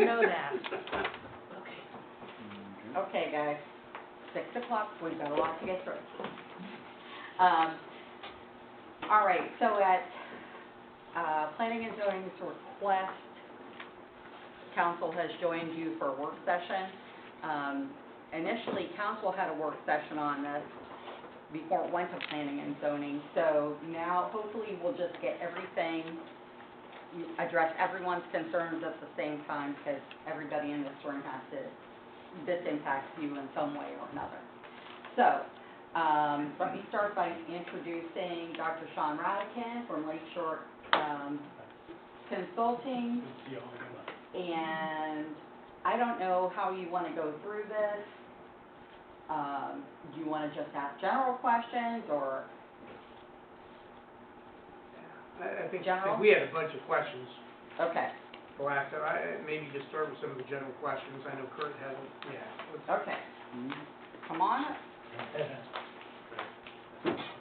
You know that. Okay, guys, 6 o'clock, we've got a lot to get through. All right, so at Planning and Zoning's request, council has joined you for a work session. Initially, council had a work session on this before it went to Planning and Zoning, so now hopefully we'll just get everything, address everyone's concerns at the same time, because everybody in this room has to, this impacts you in some way or another. So, let me start by introducing Dr. Sean Radican from Lakeshore Consulting. And I don't know how you want to go through this. Do you want to just ask general questions, or? I think General? we had a bunch of questions Okay, the last time. Maybe just start with some of the general questions. I know Kurt hasn't. Yeah. okay. Come on up.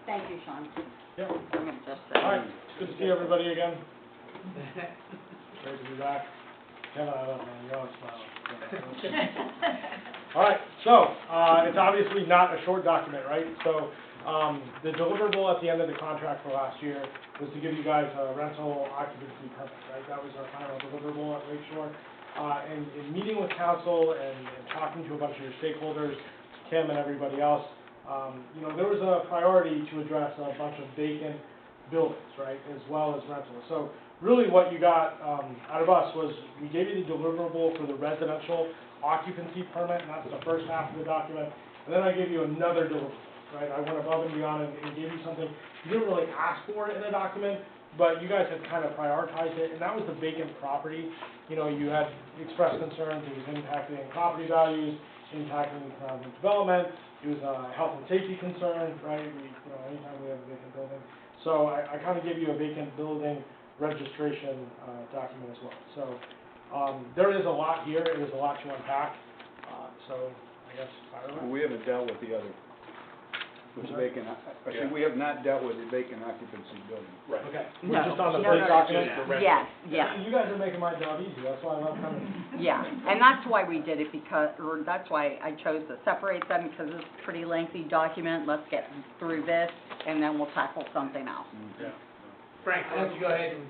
Thank you, Sean. Yeah. I'm gonna just All right, good to see everybody again. Great to be back. Kevin, I love man, you're always smiling. All right, so, it's obviously not a short document, right? So, the deliverable at the end of the contract for last year was to give you guys a rental occupancy permit, right? That was our final deliverable at Lakeshore. And in meeting with council and talking to a bunch of your stakeholders, Kim and everybody else, you know, there was a priority to address a bunch of vacant buildings, right, as well as rentals. So really what you got out of us was we gave you the deliverable for the residential occupancy permit, and that's the first half of the document. And then I gave you another deliverable, right? I went above and beyond and gave you something you didn't really ask for in the document, but you guys had kind of prioritized it, and that was the vacant property. You know, you had expressed concerns it was impacting property values, impacting economic development. It was a health and safety concern, right? You know, anytime we have a vacant building. So I kind of gave you a vacant building registration document as well. So there is a lot here. It is a lot to unpack. So I guess fire away. We haven't dealt with the other, with the vacant, we have not dealt with the vacant occupancy building. Right. Okay. No. We're just on the No, first no, document. yes, yes. You guys are making my job easy. That's why I love coming. Yeah, and that's why we did it, because, or that's why I chose to separate them, because it's a pretty lengthy document. Let's get through this, and then we'll tackle something else. Yeah. Frank, why don't you go ahead and.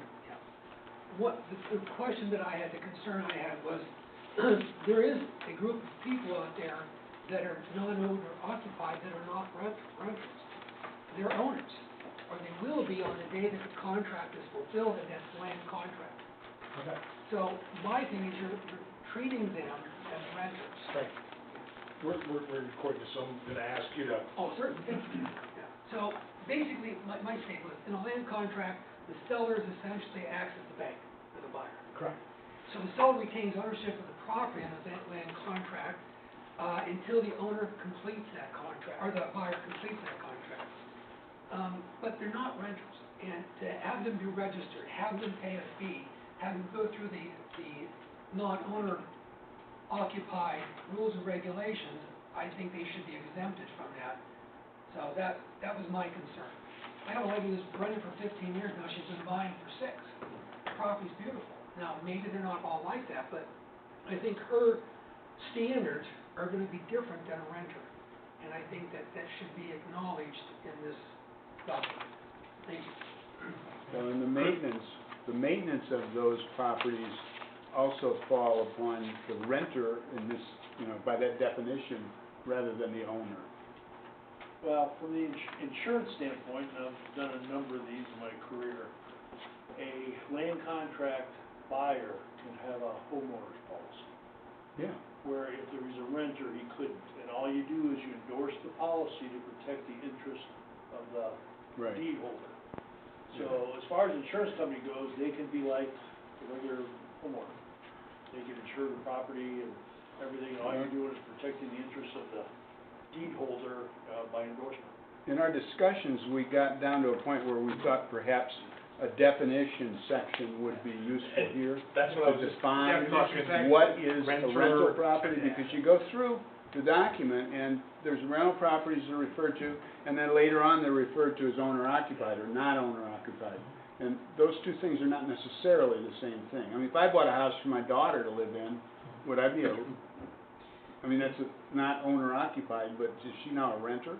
What, the question that I had, the concern I had was, there is a group of people out there that are non-owner occupied that are not renters. They're owners, or they will be on the day that the contract is fulfilled, and that's land contract. Okay. So my thing is you're treating them as renters. Right. We're recording this, so I'm gonna ask you to. Oh, certainly, thank you. Yeah. So basically, my statement, in a land contract, the seller is essentially acts as the bank for the buyer. Correct. So the seller retains ownership of the property on the land contract until the owner completes that contract, or the buyer completes that contract. But they're not renters, and to have them be registered, have them pay a fee, have them go through the non-owner occupied rules and regulations, I think they should be exempted from that. So that was my concern. I have a lady who's rented for 15 years now, she's been buying for 6. The property's beautiful. Now, maybe they're not all like that, but I think her standards are going to be different than a renter. And I think that should be acknowledged in this document. Thank you. Well, and the maintenance of those properties also fall upon the renter in this, you know, by that definition, rather than the owner. Well, from the insurance standpoint, and I've done a number of these in my career, a land contract buyer can have a homeowner's policy, Yeah. where if there was a renter, he couldn't. And all you do is you endorse the policy to protect the interest of the Right. deed holder. So as far as the insurance company goes, they can be like a regular homeowner. They can insure the property and everything, and all you're doing is protecting the interests of the deed holder by endorsement. In our discussions, we got down to a point where we thought perhaps a definition section would be useful here. That's what I was To just. define definition section. what is a Renter. rental property, Yeah. because you go through the document and there's rental properties that are referred to, and then later on they're referred to as owner occupied or not owner occupied. And those two things are not necessarily the same thing. I mean, if I bought a house for my daughter to live in, would I be I mean, that's not owner occupied, but is she now a renter?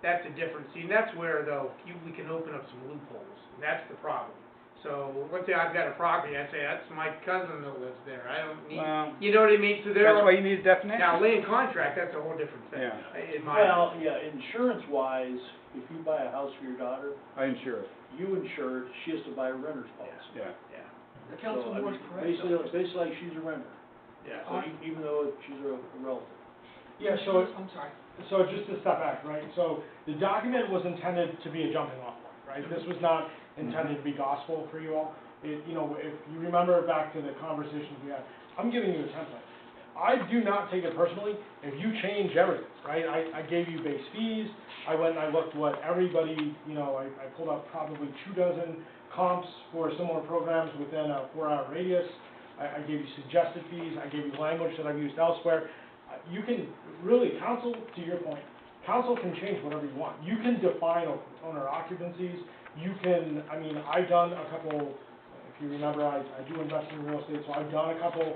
That's a difference. See, and that's where, though, we can open up some loopholes. That's the problem. So, let's say I've got a property, I say, that's my cousin that lives there. I don't need, Well, you know what I mean? So there that's are, why you need a definition. now, land contract, that's a whole different thing. Yeah. In my, Well, yeah, insurance-wise, if you buy a house for your daughter, I insure it, you insure it, she has to buy a renter's policy. yeah. yeah, The So, council I board's mean, correct. basically, it's basically like she's a renter, yeah. so even though she's a relative. Yeah, so, I'm sorry. so just to step back, right, so the document was intended to be a jumping off point, right? This was not intended to be gospel for you all. It, you know, if you remember back to the conversations we had, I'm giving you a template. I do not take it personally if you change everything, right? I gave you base fees, I went and I looked what everybody, you know, I pulled up probably 24 comps for similar programs within a 4-hour radius. I gave you suggested fees, I gave you language that I've used elsewhere. You can, really, council, to your point, council can change whatever you want. You can define owner occupancies, you can, I mean, I've done a couple, if you remember, I do invest in real estate, so I've done a couple,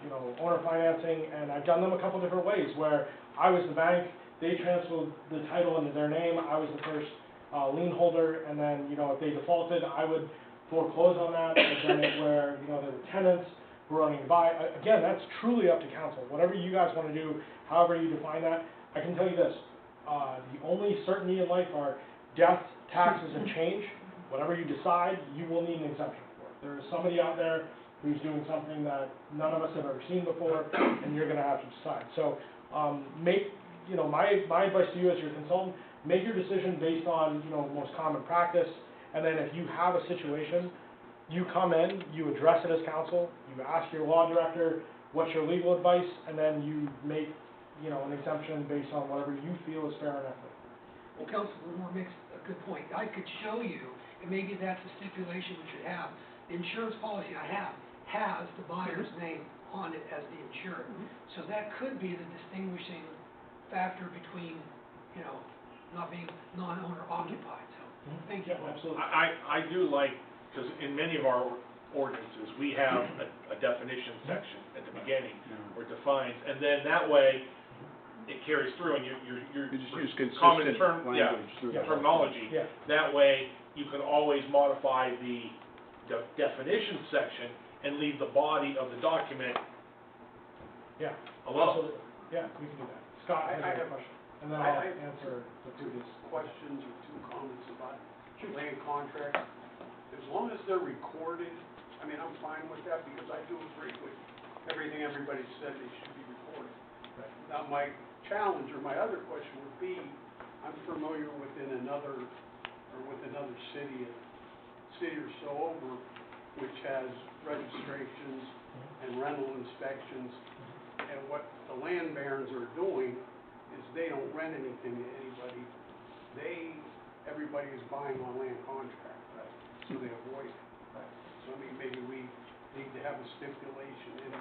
you know, owner financing, and I've done them a couple different ways, where I was the bank, they transferred the title into their name, I was the first lien holder, and then, you know, if they defaulted, I would foreclose on that. I've done it where, you know, there were tenants who were running by. Again, that's truly up to council. Whatever you guys want to do, however you define that, I can tell you this, the only certainty in life are death, taxes, and change. Whatever you decide, you will need an exemption for it. There is somebody out there who's doing something that none of us have ever seen before, and you're gonna have to decide. So, you know, my advice to you as your consultant, make your decision based on, you know, most common practice, and then if you have a situation, you come in, you address it as council, you ask your law director, what's your legal advice, and then you make, you know, an exemption based on whatever you feel is fair and equitable. Well, Councilor Moore makes a good point. I could show you, and maybe that's a stipulation we should have. The insurance policy I have has the buyer's name on it as the insured. So that could be the distinguishing factor between, you know, not being non-owner occupied, so, thank you. Yeah, absolutely. I do like, because in many of our ordinances, we have a definition section at the beginning where it defines, and then that way, it carries through, and you're You just use common consistent term, yeah, language through the whole thing. terminology. Yeah. That way, you can always modify the definition section and leave the body of the document Yeah, alone. absolutely. Yeah, we can do that. Scott has I a have- question, and then I I'll have answer the previous. questions or two comments about land contracts. As long as they're recorded, I mean, I'm fine with that because I do agree with everything everybody said, they should be recorded. Right. Now, my challenge or my other question would be, I'm familiar with another city, a city or so over, which has registrations and rental inspections. And what the land barons are doing is they don't rent anything to anybody. Everybody is buying on land contract, so they avoid it. So I mean, maybe we need to have a stipulation in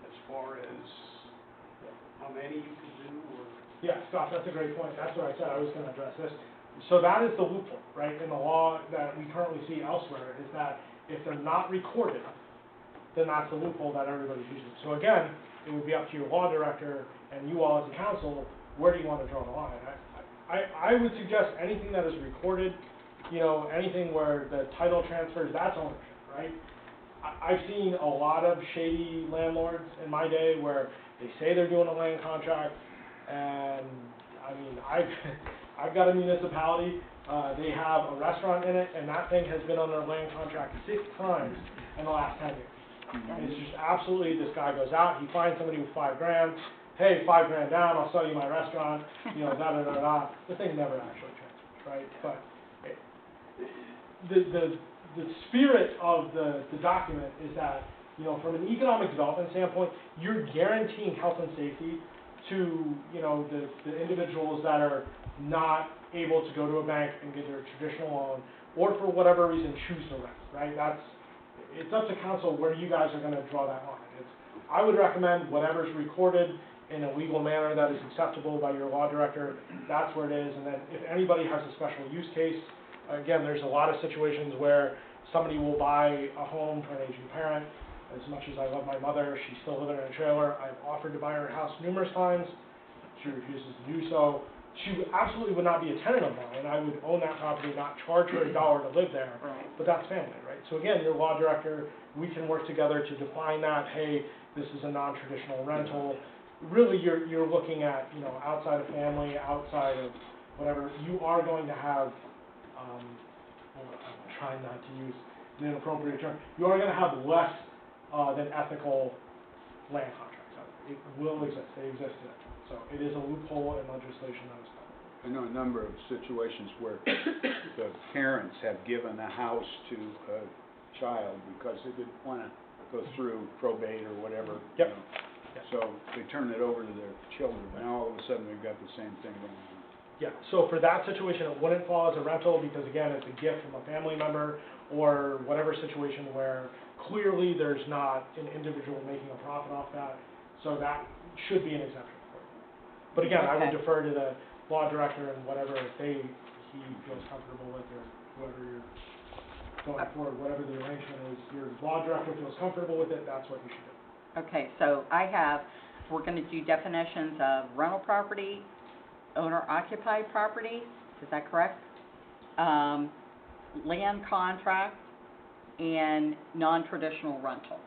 as far as how many you can do or. Yeah, Scott, that's a great point. That's what I said, I was gonna address this. So that is the loophole, right, in the law that we currently see elsewhere, is that if they're not recorded, then that's the loophole that everybody's using. So again, it would be up to your law director and you all as a council, where do you wanna draw the line? I would suggest anything that is recorded, you know, anything where the title transfers, that's ownership, right? I've seen a lot of shady landlords in my day where they say they're doing a land contract, and, I mean, I've got a municipality, they have a restaurant in it, and that thing has been under land contract 6 times in the last 10 years. And it's just absolutely, this guy goes out, he finds somebody with $5 grand, hey, $5 grand down, I'll sell you my restaurant, you know, da-da-da-da. The thing never actually transfers, right? But the spirit of the document is that, you know, from an economic development standpoint, you're guaranteeing health and safety to, you know, the individuals that are not able to go to a bank and get their traditional loan, or for whatever reason choose to rent, right? It's up to council where you guys are gonna draw that line. I would recommend whatever's recorded in a legal manner that is acceptable by your law director, that's where it is. And then if anybody has a special use case, again, there's a lot of situations where somebody will buy a home for an aging parent. As much as I love my mother, she's still living in a trailer. I've offered to buy her a house numerous times. She refuses to do so. She absolutely would not be a tenant of mine. I would own that property, not charge her $1 to live there. Right. But that's family, right? So again, your law director, we can work together to define that, hey, this is a non-traditional rental. Really, you're looking at, you know, outside of family, outside of whatever, you are going to have, well, I'm trying not to use an inappropriate term, you are gonna have less, than ethical land contracts out there. It will exist, they exist today. So it is a loophole in legislation that is covered. I know a number of situations where the parents have given a house to a child because they didn't wanna go through probate or whatever, you Yep. know. Yep. So they turn it over to their children, now all of a sudden we've got the same thing going on. Yeah, so for that situation, it wouldn't fall as a rental because again, it's a gift from a family member or whatever situation where clearly there's not an individual making a profit off that, so that should be an exemption for you. But again, I would Okay. defer to the law director and whatever he feels comfortable with or whoever you're going for, whatever the arrangement is, your law director feels comfortable with it, that's what you should do. Okay, so we're gonna do definitions of rental property, owner-occupied property, is that correct? Land contract, and non-traditional rental.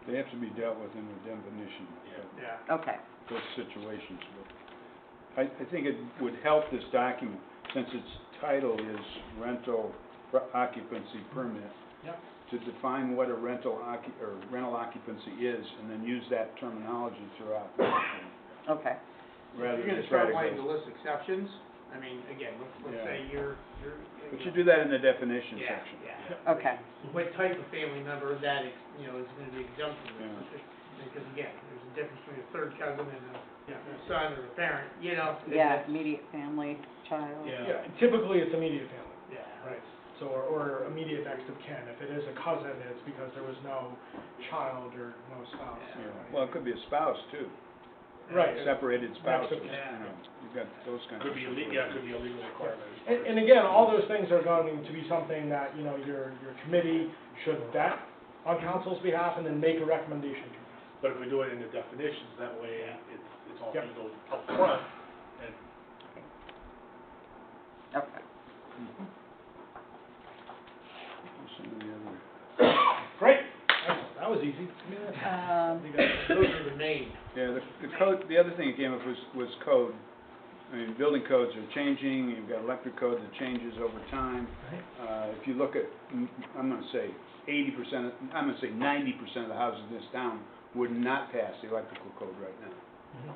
They have to be dealt with in the definition, Yeah. Okay, those situations. But I think it would help this document, since its title is rental occupancy permit, Yep. to define what a rental occupancy is, and then use that terminology throughout the document, okay. rather You're than gonna try start to wanting to go. list exceptions, I mean, again, let's Yeah. say you're. But you do that in the definition Yeah, section. yeah. Okay. What type of family member that, you know, is gonna be exempt from Yeah. this? Because again, there's a difference between a third cousin and Yeah. a son or a parent, you know? Yeah, immediate family, child. Yeah, typically it's immediate family. Yeah, Right. So, or immediate next of kin. If it is a cousin, it's because there was no child or no spouse. Yeah. Well, it could be a spouse too, Right. separated spouses, of you kin. know, you've got those kinds of Could be a, situations. yeah, it could be a legal requirement. And again, all those things are going to be something that, you know, your committee should vet on council's behalf and then make a recommendation to. But if we do it in the definitions, that way it's all Yep. legal up front, and Okay. Some of the other- Great, excellent, that was easy. You got it. Those are the main. Yeah, the code, the other thing that came up was code. I mean, building codes are changing, you've got electric code that changes over time. If you look at, I'm gonna say 80%, I'm gonna say 90% of the houses in this town would not pass the electrical code right now.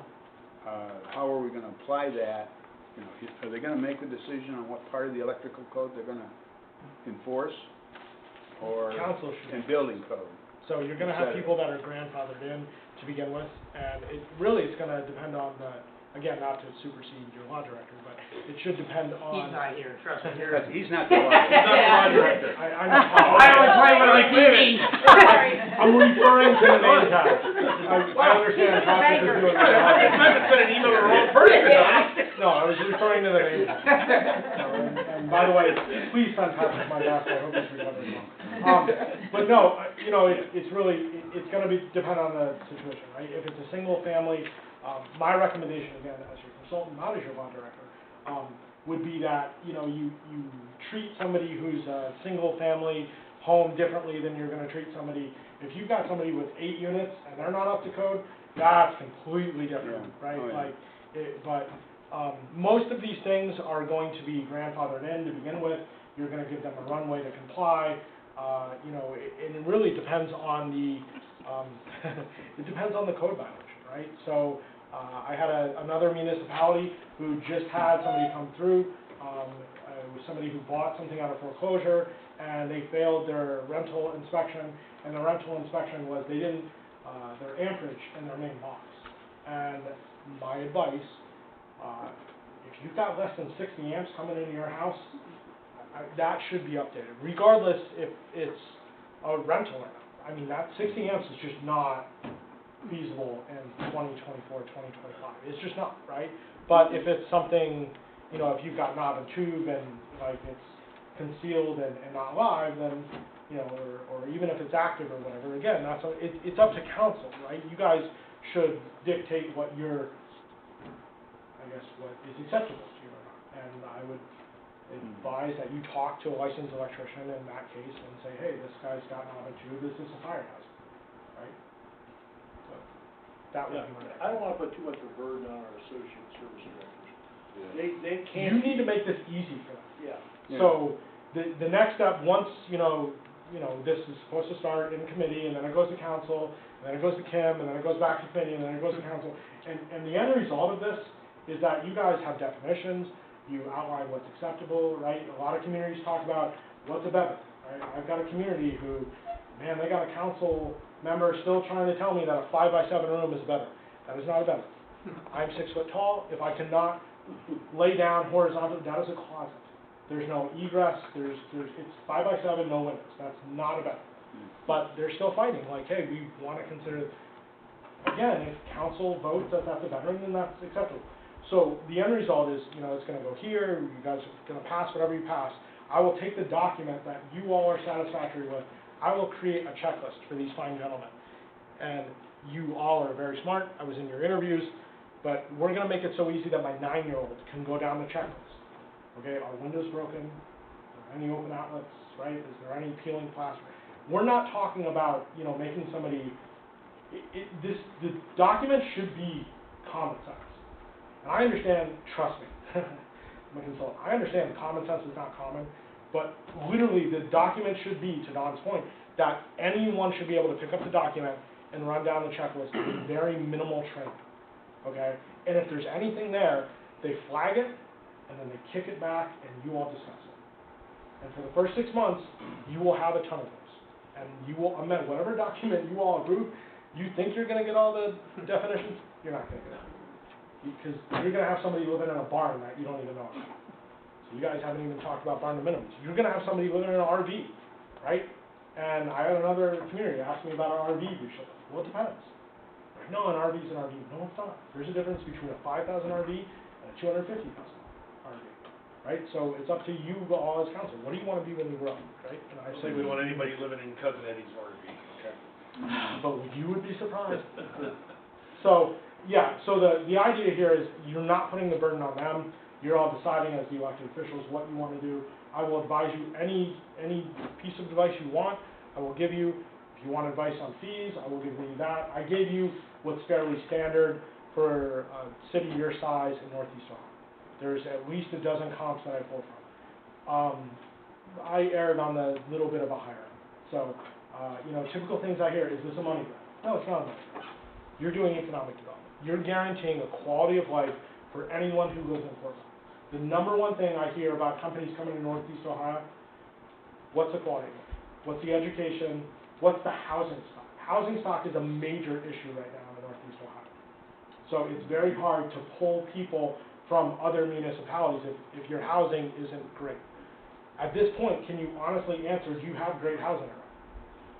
Mhm. How are we gonna apply that? You know, are they gonna make a decision on what part of the electrical code they're gonna enforce? Or Council should. in building code? So you're gonna have people that are grandfathered in to begin with, and it really is gonna depend on the, again, not to supersede your law director, but it should depend on. He's not here, trust me, Because here. he's not the law. He's not the law director. I'm I always play with my TV. I'm referring to the name tag. I understand Patrick is doing this. I might have sent an email to the wrong person. No, I was referring to the name tag. And by the way, please send Patrick my best, I hope he's recovering well. But no, you know, it's really, it's gonna depend on the situation, right? If it's a single family, my recommendation, again, as your consultant, not as your law director, would be that, you know, you treat somebody who's a single family home differently than you're gonna treat somebody. If you've got somebody with 8 units and they're not up to code, that's completely different, Yeah. right? Oh, yeah. Like, but most of these things are going to be grandfathered in to begin with. You're gonna give them a runway to comply. You know, and it really depends on the, it depends on the code violation, right? So, I had another municipality who just had somebody come through, it was somebody who bought something out of foreclosure, and they failed their rental inspection, and the rental inspection was they didn't, their amperage in their main box. And my advice, if you've got less than 60 amps coming into your house, that should be updated, regardless if it's a rental or not. I mean, that 60 amps is just not feasible in 2024, 2025. It's just not, right? But if it's something you know, if you've got knob and tube and like it's concealed and not live, then, you know, or even if it's active or whatever, again, it's up to council, right? You guys should dictate what your, I guess, what is acceptable to you or not. And I would advise that you talk to a licensed electrician in that case and say, hey, this guy's got knob and tube, this is a fire hazard, right? So, that would Yeah, be my I don't wanna put too much of a burden on our associate service directors. They You can't. need to make this easy for them. Yeah. Yeah. So, the next step, once, you know, this is supposed to start in committee, and then it goes to council, and then it goes to Kim, and then it goes back to committee, and then it goes to council. And the end result of this is that you guys have definitions, you outline what's acceptable, right? A lot of communities talk about what's a bedroom, right? I've got a community who, man, they got a council member still trying to tell me that a 5x7 room is a bedroom. That is not a bedroom. I'm 6 foot tall, if I cannot lay down horizontally, that is a closet. There's no egress, it's 5x7, no windows, that's not a bedroom. But they're still fighting, like, hey, we wanna consider, again, if council votes that that's a bedroom, then that's acceptable. So the end result is, you know, it's gonna go here, you guys are gonna pass whatever you pass. I will take the document that you all are satisfactory with, I will create a checklist for these fine gentlemen. And you all are very smart, I was in your interviews, but we're gonna make it so easy that my 9-year-old can go down the checklist. Okay, are windows broken? Are there any open outlets, right? Is there any peeling plaster? We're not talking about, you know, making somebody, the document should be common sense. And I understand, trust me, I'm a consultant, I understand common sense is not common, but literally the document should be, to Don's point, that anyone should be able to pick up the document and run down the checklist with very minimal training, okay? And if there's anything there, they flag it, and then they kick it back, and you all discuss it. And for the first 6 months, you will have a ton of those. And you will amend whatever document you all approve, you think you're gonna get all the definitions, you're not gonna get it. Because you're gonna have somebody living in a barn that you don't even know about. So you guys haven't even talked about barn minimums. You're gonna have somebody living in an RV, right? And I had another community ask me about an RV resale. Well, it depends. Like, no, an RV is an RV. No, it's not. There's a difference between a 5,000 RV and a 250,000 RV, right? So it's up to you all as council. What do you want to be when you grow up, right? And I Say we want anybody living in Cousin Eddie's RV, okay? but you would be surprised. So, yeah, so the idea here is you're not putting the burden on them. You're all deciding as the elected officials what you want to do. I will advise you any piece of advice you want, I will give you. If you want advice on fees, I will give you that. I gave you what's fairly standard for a city your size in Northeast Ohio. There's at least a dozen comps that I pulled from. I erred on the little bit of a higher end. So, you know, typical things I hear, is this a money grab? No, it's not a money grab. You're doing economic development. You're guaranteeing a quality of life for anyone who lives in Portland. The number one thing I hear about companies coming to Northeast Ohio, what's the quality of life? What's the education? What's the housing stock? Housing stock is a major issue right now in Northeast Ohio. So it's very hard to pull people from other municipalities if your housing isn't great. At this point, can you honestly answer, do you have great housing around?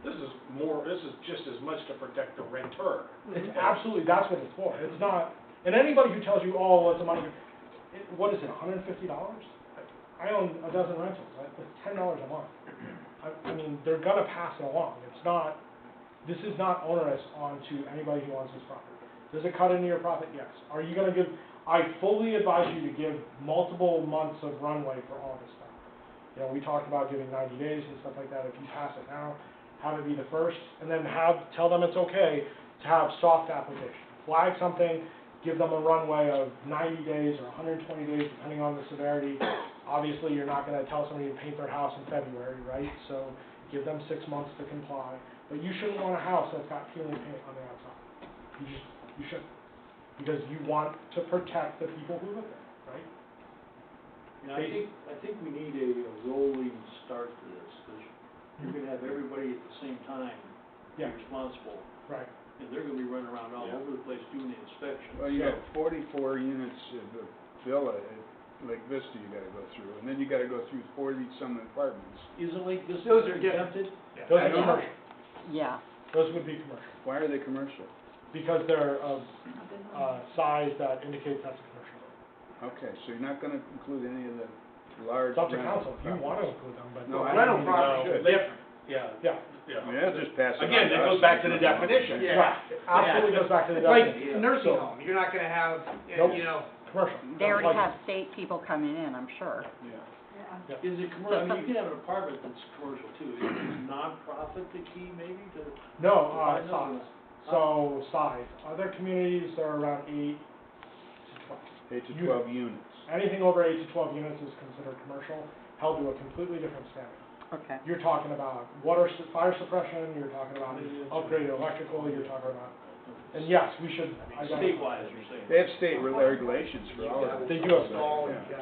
This is just as much to protect the renter. It's absolutely, that's what it's for. It's not, and anybody who tells you, oh, it's a money, what is it, $150? I own a dozen rentals, it's $10 a month. I mean, they're gonna pass it along. It's not, this is not onerous onto anybody who owns this property. Does it cut into your profit? Yes. Are you gonna give, I fully advise you to give multiple months of runway for all this stuff. You know, we talked about giving 90 days and stuff like that. If you pass it now, have it be the first, and then tell them it's okay to have soft application. Flag something, give them a runway of 90 days or 120 days, depending on the severity. Obviously, you're not gonna tell somebody to paint their house in February, right? So give them 6 months to comply. But you shouldn't want a house that's got peeling paint on the outside. You shouldn't. Because you want to protect the people who live there, right? And I think we need a rolling start to this, because you're gonna have everybody at the same time be Yeah. responsible, Right. and they're gonna be running around all over the place doing the inspection. Well, you got 44 units of the villa at Lake Vista you gotta go through, and then you gotta go through 40-some apartments. Isn't Lake Vista Those are different. exempted? Those I are don't know. commercial. Yeah. Those would be commercial. Why are they commercial? Because they're of size that indicates that's a commercial. Okay, so you're not gonna include any of the large. It's up to rental council, if you properties? want to include them, but. No, I Rental don't think property we is should. different. Yeah, Yeah, yeah. I mean, they'll just pass it on. Again, to it us goes back to and the put it on. definition. Yeah. right, absolutely goes back to the It's like definition. a nursing So- home, you're not gonna have, Nope. you know, Commercial. They already Like- have state people coming in, I'm sure. Yeah. Is it commercial, I mean, you can have an apartment that's commercial too, is it nonprofit the key maybe to? No, I know size. this. So size. Other communities are around 8 to 12. 8 to You- 12 units. Anything over 8 to 12 units is considered commercial, held to a completely different standard. Okay. You're talking about fire suppression, you're talking about upgraded electrical, you're talking about, and yes, we should identify. Statewide, as you're saying. They have state regulations for all of it. They do have small, Yeah.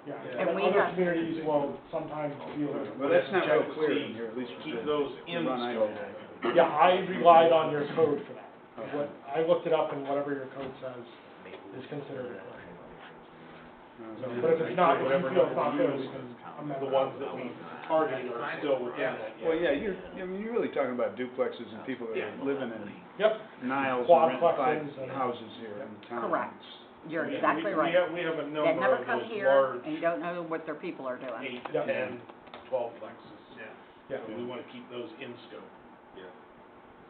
Yeah, And but we other have- communities will sometimes feel Well, that's not real Check to clear see, in here, at least. with keep the- those the in run I scope. had. Yeah, I relied on your code for that. Okay. What, I looked it up and whatever your code says is considered a commercial. So, but if it's not, if you Whatever feel it's not number there, we we use, can amend The it. ones that we targeting are still within Yeah. that, Well, yeah, I mean, you're really talking about duplexes and people that Yeah. are living in Yep, Niles Quad and rent 5 plexes and- houses here in town. Correct. You're We- exactly we right. we have a That number never of come those here, large and you don't know what their people are doing. 8 to Yep. 10, 12 plexes. yeah, And we wanna keep those in scope.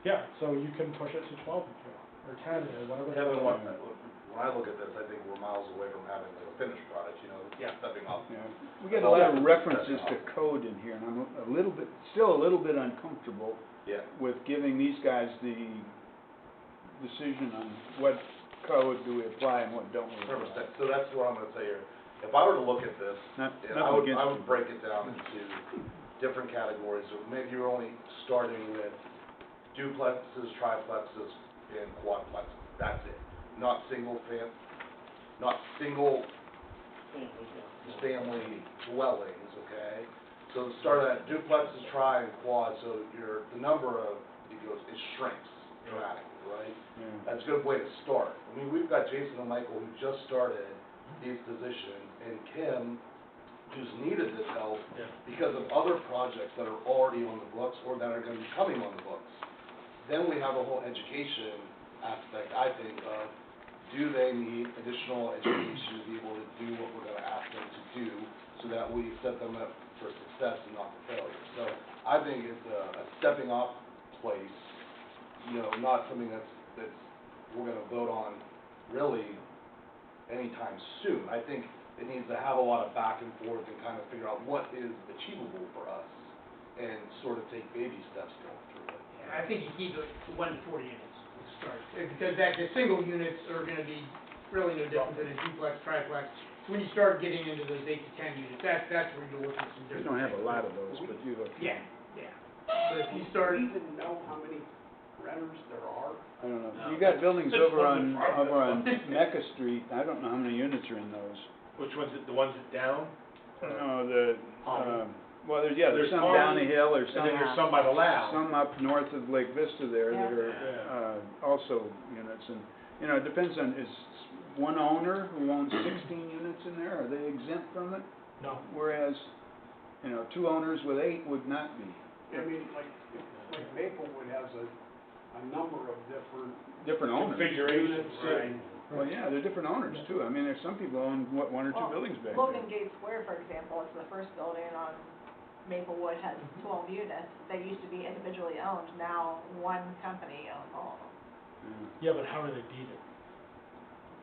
yeah, so you can push it to 12 if you want, or 10, or whatever. Kevin, when I look at this, I think we're miles away from having like a finished product, you know, Yeah. stepping up. Yeah, we got a lot of references to code in here, and I'm a little bit, still a little bit uncomfortable Yeah. with giving these guys the decision on what code do we apply and what don't we apply. Perfect. So that's what I'm gonna say here. If I were to look at this, Not, and nothing against I you. would break it down into different categories, or maybe you're only starting with duplexes, triplexes, and quadplexes. That's it. Not single family dwellings, okay? So the start of that duplexes, tri, and quad, so the number of, it shrinks dramatically, right? Yeah. That's a good way to start. I mean, we've got Jason and Michael who just started these positions, and Kim, who's needed this help Yeah. because of other projects that are already on the books or that are gonna be coming on the books. Then we have a whole education aspect, I think, of, do they need additional education to be able to do what we're gonna ask them to do, so that we set them up for success and not for failure. So I think it's a stepping off place, you know, not something that's we're gonna vote on really anytime soon. I think it needs to have a lot of back and forth and kind of figure out what is achievable for us and sort of take baby steps going through it. I think you keep it to 1 to 4 units to start, because the single units are gonna be really no different than a duplex, triplex. When you start getting into those 8 to 10 units, that's where you're looking at some We different. don't have a things. lot of those, but you look. Yeah. But if you start, Do we even know how many renters there are? I don't know. No. You got buildings That's over one on, of the over on problems. Mecca Street, I don't know how many units are in those. Which ones, the ones that down? No, well, there's There's some down the Harmony, hill, or And some, then there's some by the lab. some up north of Lake Vista there that Yeah. are, also units, and, you know, it depends on, is one owner who owns 16 units in there, are they exempt from it? No. Whereas, you know, 2 owners with 8 would not be. I mean, like Maplewood has a number of Different owners. Configurations, and Well, yeah, they're different owners too. I mean, there's some people own, what, 1 or 2 Well, buildings back Logan there. Gate Square, for example, is the first building on Maplewood, has 12 units. They used to be individually owned, now one company owns all of them. Yeah. Yeah, but how are they deeded?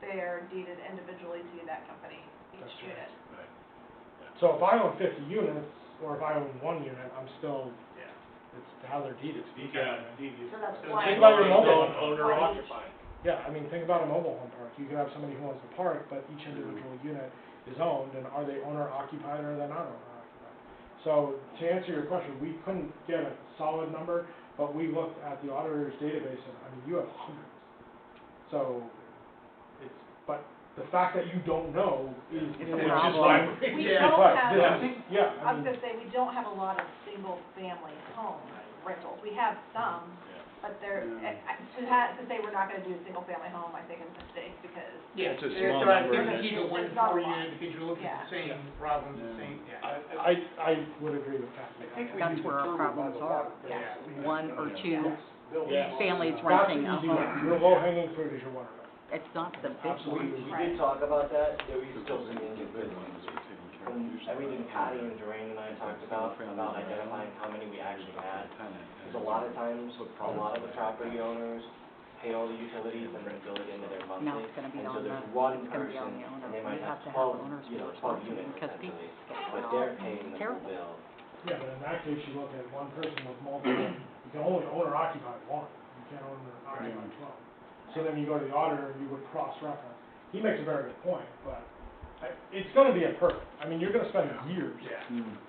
They are deeded individually to that company, each That's right. unit. So if I own 50 units, or if I own 1 unit, I'm still, it's how they're deeded. Yeah, deed- So that's So why. think about your mobile Owner- home. Owner occupied. Yeah, I mean, think about a mobile home park. You could have somebody who owns the park, but each individual unit is owned, and are they owner occupied or are they not owner occupied? So to answer your question, we couldn't get a solid number, but we looked at the auditor's database, and, I mean, you have hundreds. So, but the fact that you don't know is. Which is is problem. why. We Yeah. don't But have, this is- Yeah, I I was mean, gonna say, we don't have a lot of single-family home rentals. We have some, but they're, to say we're not gonna do a single-family home, I think is a mistake, because yeah, It's a so small I number, think and you keep it 1 to it's not a 4 lot. unit, because you're looking at the same problems, the Yeah. same, yeah. I would agree with that. I think we That's need to where our determine by problems the are. water Yeah. bill. 1 or 2 Buildings. Yes. families That's renting the a easy home. one. Your low-hanging fruit is your water bill. it's not the big Absolutely. one. We Right. did talk about that, there was still some inconsistencies. When everything Patty and Doreen and I talked about identifying how many we actually had, because a lot of times, a lot of the property owners pay all the utilities and then build it into their monthly. No, it's gonna be And so on the, there's one it's gonna be on person, the owner. and they We might have have to have 12, owners you know, be 12 units responsible, because people essentially, get but well, they're paying the full careful. bill. Yeah, but in that case, you look at one person with multiple, you can only owner occupy one, you can't owner occupy 12. So then you go to the auditor and you would cross-reference. He makes a very good point, but it's gonna be imperfect. I mean, you're gonna spend years.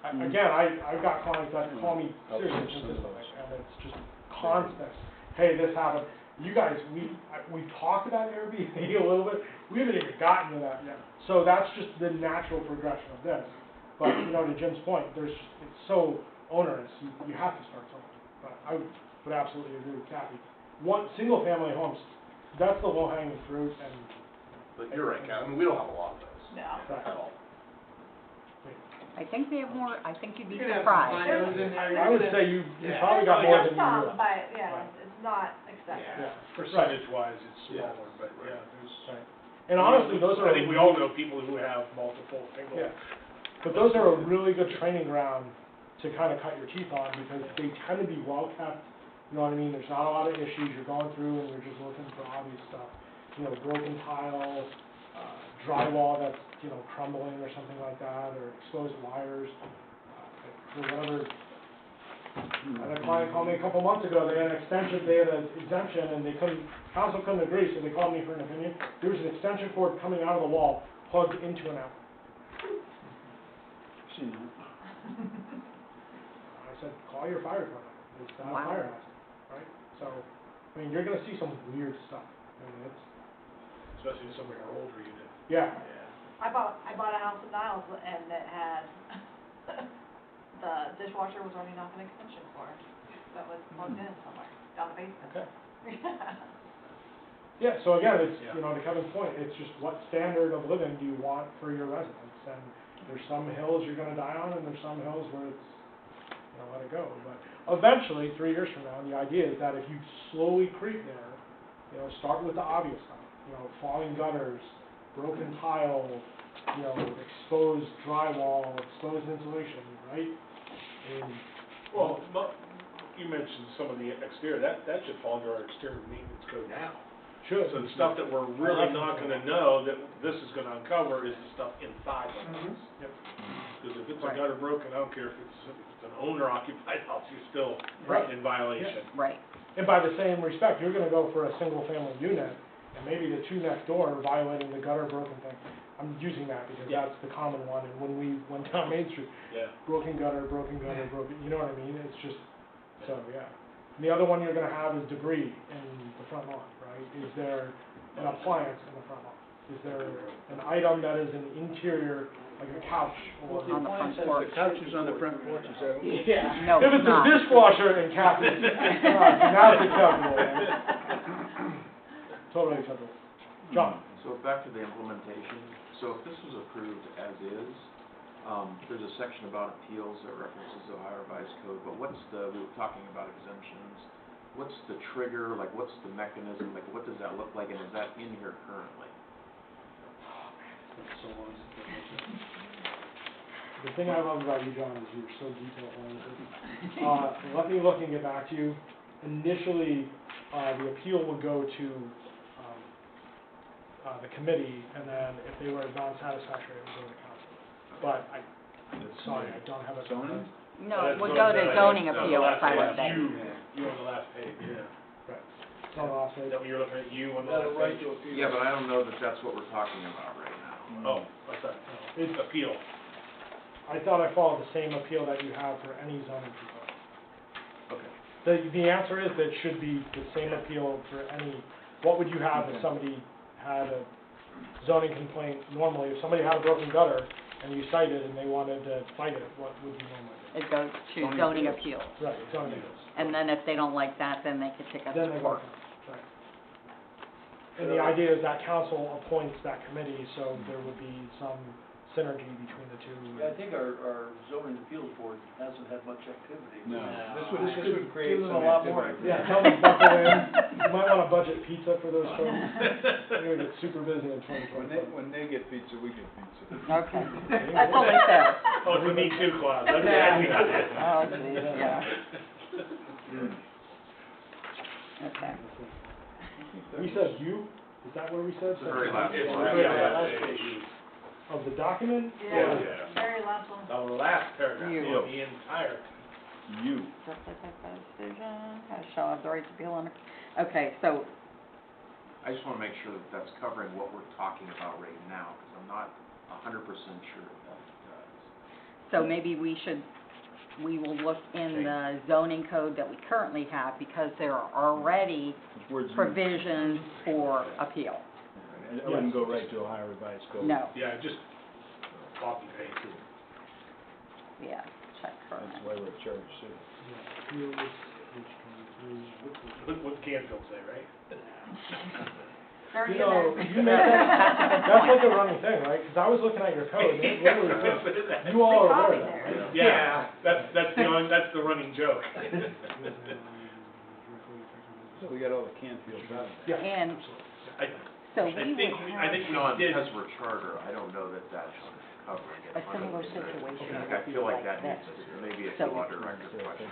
Again, I've got clients that call me seriously consistently, and it's just constant. Hey, this happened. You guys, we've talked about Airbnb a little bit, we haven't even gotten to that yet. So that's just the natural progression of this. But, you know, to Jim's point, it's so onerous, you have to start somewhere. But I would absolutely agree with Kathy. Single-family homes, that's the low-hanging fruit, and But you're right, Kat, I mean, we don't have a lot of those No. at all. I think we have more, I think you'd be You're gonna have some surprised. condos in there. I would say you probably got more than you Some, realize. but, yeah, Right. it's not excessive. Yeah. Percentage-wise, it's smaller, but yeah, there's. Right. And honestly, those are. I think we all know people who have multiple single. Yeah. But those are a really good training ground to kind of cut your teeth on, because they tend to be well kept, you know what I mean? There's not a lot of issues, you're going through and you're just looking for obvious stuff. You know, broken tile, drywall that's, you know, crumbling or something like that, or exposed wires, for whatever. I had a client call me a couple months ago, they had an extension, they had an exemption, and council couldn't agree, so they called me for an opinion. There was an extension cord coming out of the wall, plugged into an outlet. Seen that. I said, call your fire department, it's not a Wow. fire hazard, right? So, I mean, you're gonna see some weird stuff, I mean, Especially in some of your older units. yeah. I bought a house in Niles and it had, the dishwasher was running off an extension cord that was plugged in somewhere, down the basement. Okay. Yeah, so again, it's, Yeah. you know, to Kevin's point, it's just what standard of living do you want for your residents? And there's some hills you're gonna die on, and there's some hills where it's, you know, let it go. But eventually, 3 years from now, the idea is that if you slowly creep there, you know, start with the obvious stuff, you know, falling gutters, broken tile, you know, exposed drywall, exposed insulation, right? And, Well, you mentioned some of the exterior, that should fall under our exterior maintenance code now. should. So the stuff that we're really not gonna know that this is gonna uncover is the stuff inside the house. Yep. Because if it's a Right. gutter broken, I don't care if it's an owner occupied house, you're still Right. in violation. Right. And by the same respect, you're gonna go for a single-family unit, and maybe the two next door are violating the gutter broken thing. I'm using that because Yeah. that's the common one, and when we went down Main Street, Yeah. broken gutter, broken, you know what I mean? It's just, so, yeah. And the other one you're gonna have is debris in the front lawn, right? Is there an appliance in the front lawn? Is there an item that is an interior, like a couch or? On the front porch. The couches on the front porch, is that? Yeah. No, If it's it's a not. dishwasher and Kathy's, now it's acceptable, man. Totally acceptable. John? So back to the implementation, so if this was approved as is, there's a section about appeals that references the Ohio Revised Code, but we were talking about exemptions, what's the trigger, like what's the mechanism, like what does that look like, and is that in here currently? The thing I love about you, John, is you're so detail-oriented. Let me look and get back to you. Initially, the appeal would go to, the committee, and then if they were non-satisfactory, it would go to council. But sorry, I don't have it. Zoning? No, it would go to zoning appeals, I would say. You on the last page, yeah. Right. It's on the last Is page. that what you're looking at, you on the Got a last right page? to appeal. Yeah, but I don't know that that's what we're talking about right now. Oh, what's that? It's, Appeal. I thought I followed the same appeal that you have for any zoning people. Okay. The answer is that it should be the same appeal for any, what would you have if somebody had a zoning complaint normally? If somebody had a broken gutter and you cited and they wanted to fight it, what would you normally do? It goes to Zoning zoning appeals. appeals. Right, zoning appeals. And then if they don't like that, then they could take us Then to they go, court. right. And the idea is that council appoints that committee, so there would be some synergy between the two. Yeah, I think our zoning appeals board hasn't had much activity. No. This would create Give them some a lot more. activity. Yeah, tell them to buckle in. You might wanna budget pizza for those folks. They're gonna get super busy in 2025. When they get pizza, we get pizza. Okay, that's only fair. Oh, it's a me too clause, okay. Oh, geez, yeah. Okay. We said you, is that what we said? The very last It's one. really Yeah. last page. Of the document? Yeah, Yeah. very last one. The last paragraph, You. of the entire. You. Decision, shall have the right to appeal on, okay, so, I just wanna make sure that that's covering what we're talking about right now, because I'm not 100% sure that it does. so maybe we will look in the zoning code that we currently have, because there are already Words you- provisions for appeal. I wouldn't go right to Ohio Revised Code. No, Yeah, just copy paste. yeah, check current. That's why we're at Charter City. What Canfield say, right? Very You good know, there. you make that's like a running thing, right? Because I was looking at your code, and it literally says, you all are aware of that, right? Yeah, that's the running joke. So we got all the Canfields out. Yeah. And I so I we think, would I have think we No, did. because we're charter, I don't know that that's covering it. a similar 100%. situation I would be feel like like that this. needs to, maybe it's So- a law director question.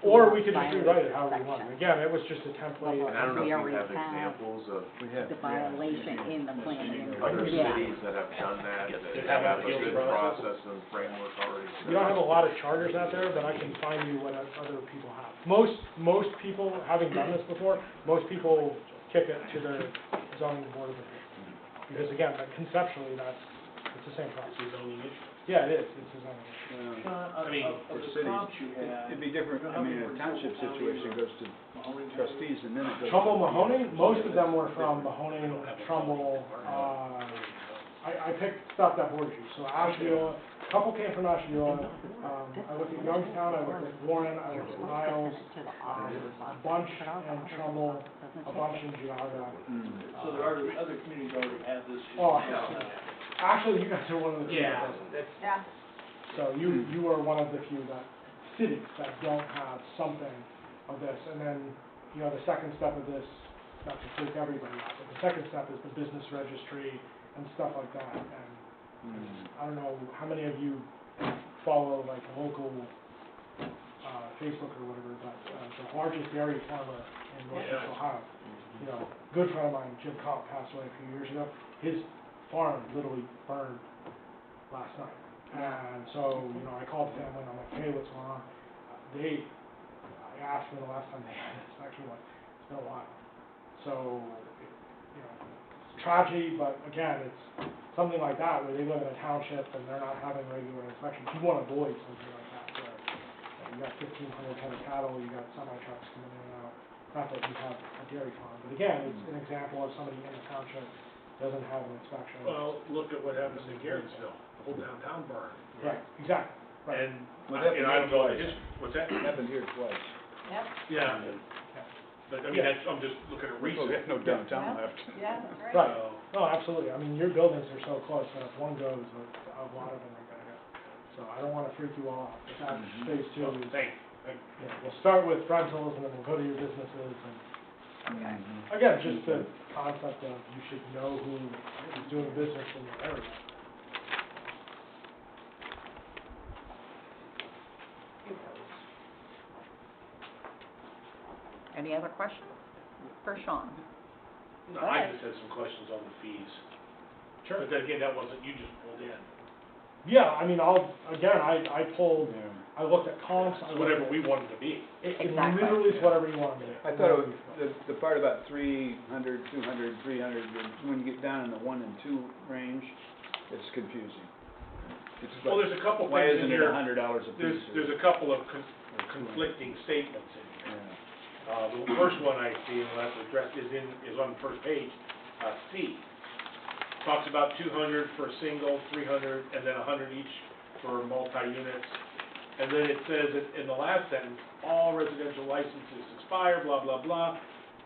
Or we could just rewrite it however we want. Again, it was just a template. And I don't know We if you already have have examples of We have. the violation in the planning. other Yeah. cities that have done that, That that have have a appeals good process. process and framework already. We don't have a lot of charters out there, but I can find you what other people have. Most people, having done this before, most people kick it to their zoning board of appeals. Because again, conceptually, it's the same process. It's a zoning issue. Yeah, it is, it's a zoning issue. I mean, For cities, it'd be different, I mean, in a township situation, it goes to trustees and then it goes. Trumbull, Mahoning, most of them were from Mahoning, Trumbull, I picked stuff that borders you, so Asheville, a couple came from Asheville, I looked at Youngstown, I looked at Warren, I looked at Niles, a bunch in Trumbull, a bunch in Geauga. So there are, other communities already have this. Oh, actually, you guys are one of the few. Yeah. Yeah. So you are one of the few cities that don't have something of this, and then, you know, the second step of this, not to freak everybody out, but the second step is the business registry and stuff like that, and I don't know how many of you follow like local, Facebook or whatever, but, the largest dairy farmer in Northeast Ohio, you know, good friend of mine, Jim Cobb, passed away a few years ago, his farm literally burned last night. And so, you know, I called the family and I'm like, hey, what's going on? I asked them the last time they had it, it's actually like, it's been a while. So, you know, it's tragedy, but again, it's something like that where they live in a township and they're not having regular inspections. You want to avoid something like that where you got 1,500 head of cattle, you got semi-trucks coming in and out. Not that you have a dairy farm, but again, it's an example of somebody in a township doesn't have an inspection. well, look at what happens in Garrettsville, the whole downtown burned. Right, exactly, right. And, Well, that you know, I don't know the twice. history, what's that? It happened here twice. Yep, Yeah, but I mean, that's, I'm just looking at We recent. have no downtown left. yeah, that's right. Right, no, absolutely, I mean, your buildings are so close, that if one goes, a lot of them are gonna go. So I don't wanna freak you all out, but that's phase two is, Thanks. yeah, we'll start with rentals and then we'll go to your businesses and, again, just the concept of you should know who is doing business in your area. Any other questions for Sean? No, I just had some questions on the fees. Sure. But then again, that wasn't, you just pulled in. Yeah, I mean, I pulled, Yeah. I looked at comps, I It's looked whatever at, we wanted to be. it Exactly. literally is whatever you want to do. I thought it was, the part about 300, 200, 300, when you get down in the 1 and 2 range, it's confusing. It's Well, like, there's a couple why things isn't in it here, $100 a piece? there's a couple of conflicting statements in here. Yeah. The first one I see, and we'll have to address, is on the first page, C. Talks about 200 for a single, 300, and then 100 each for multi-units. And then it says that in the last sentence, all residential licenses expire, blah, blah, blah,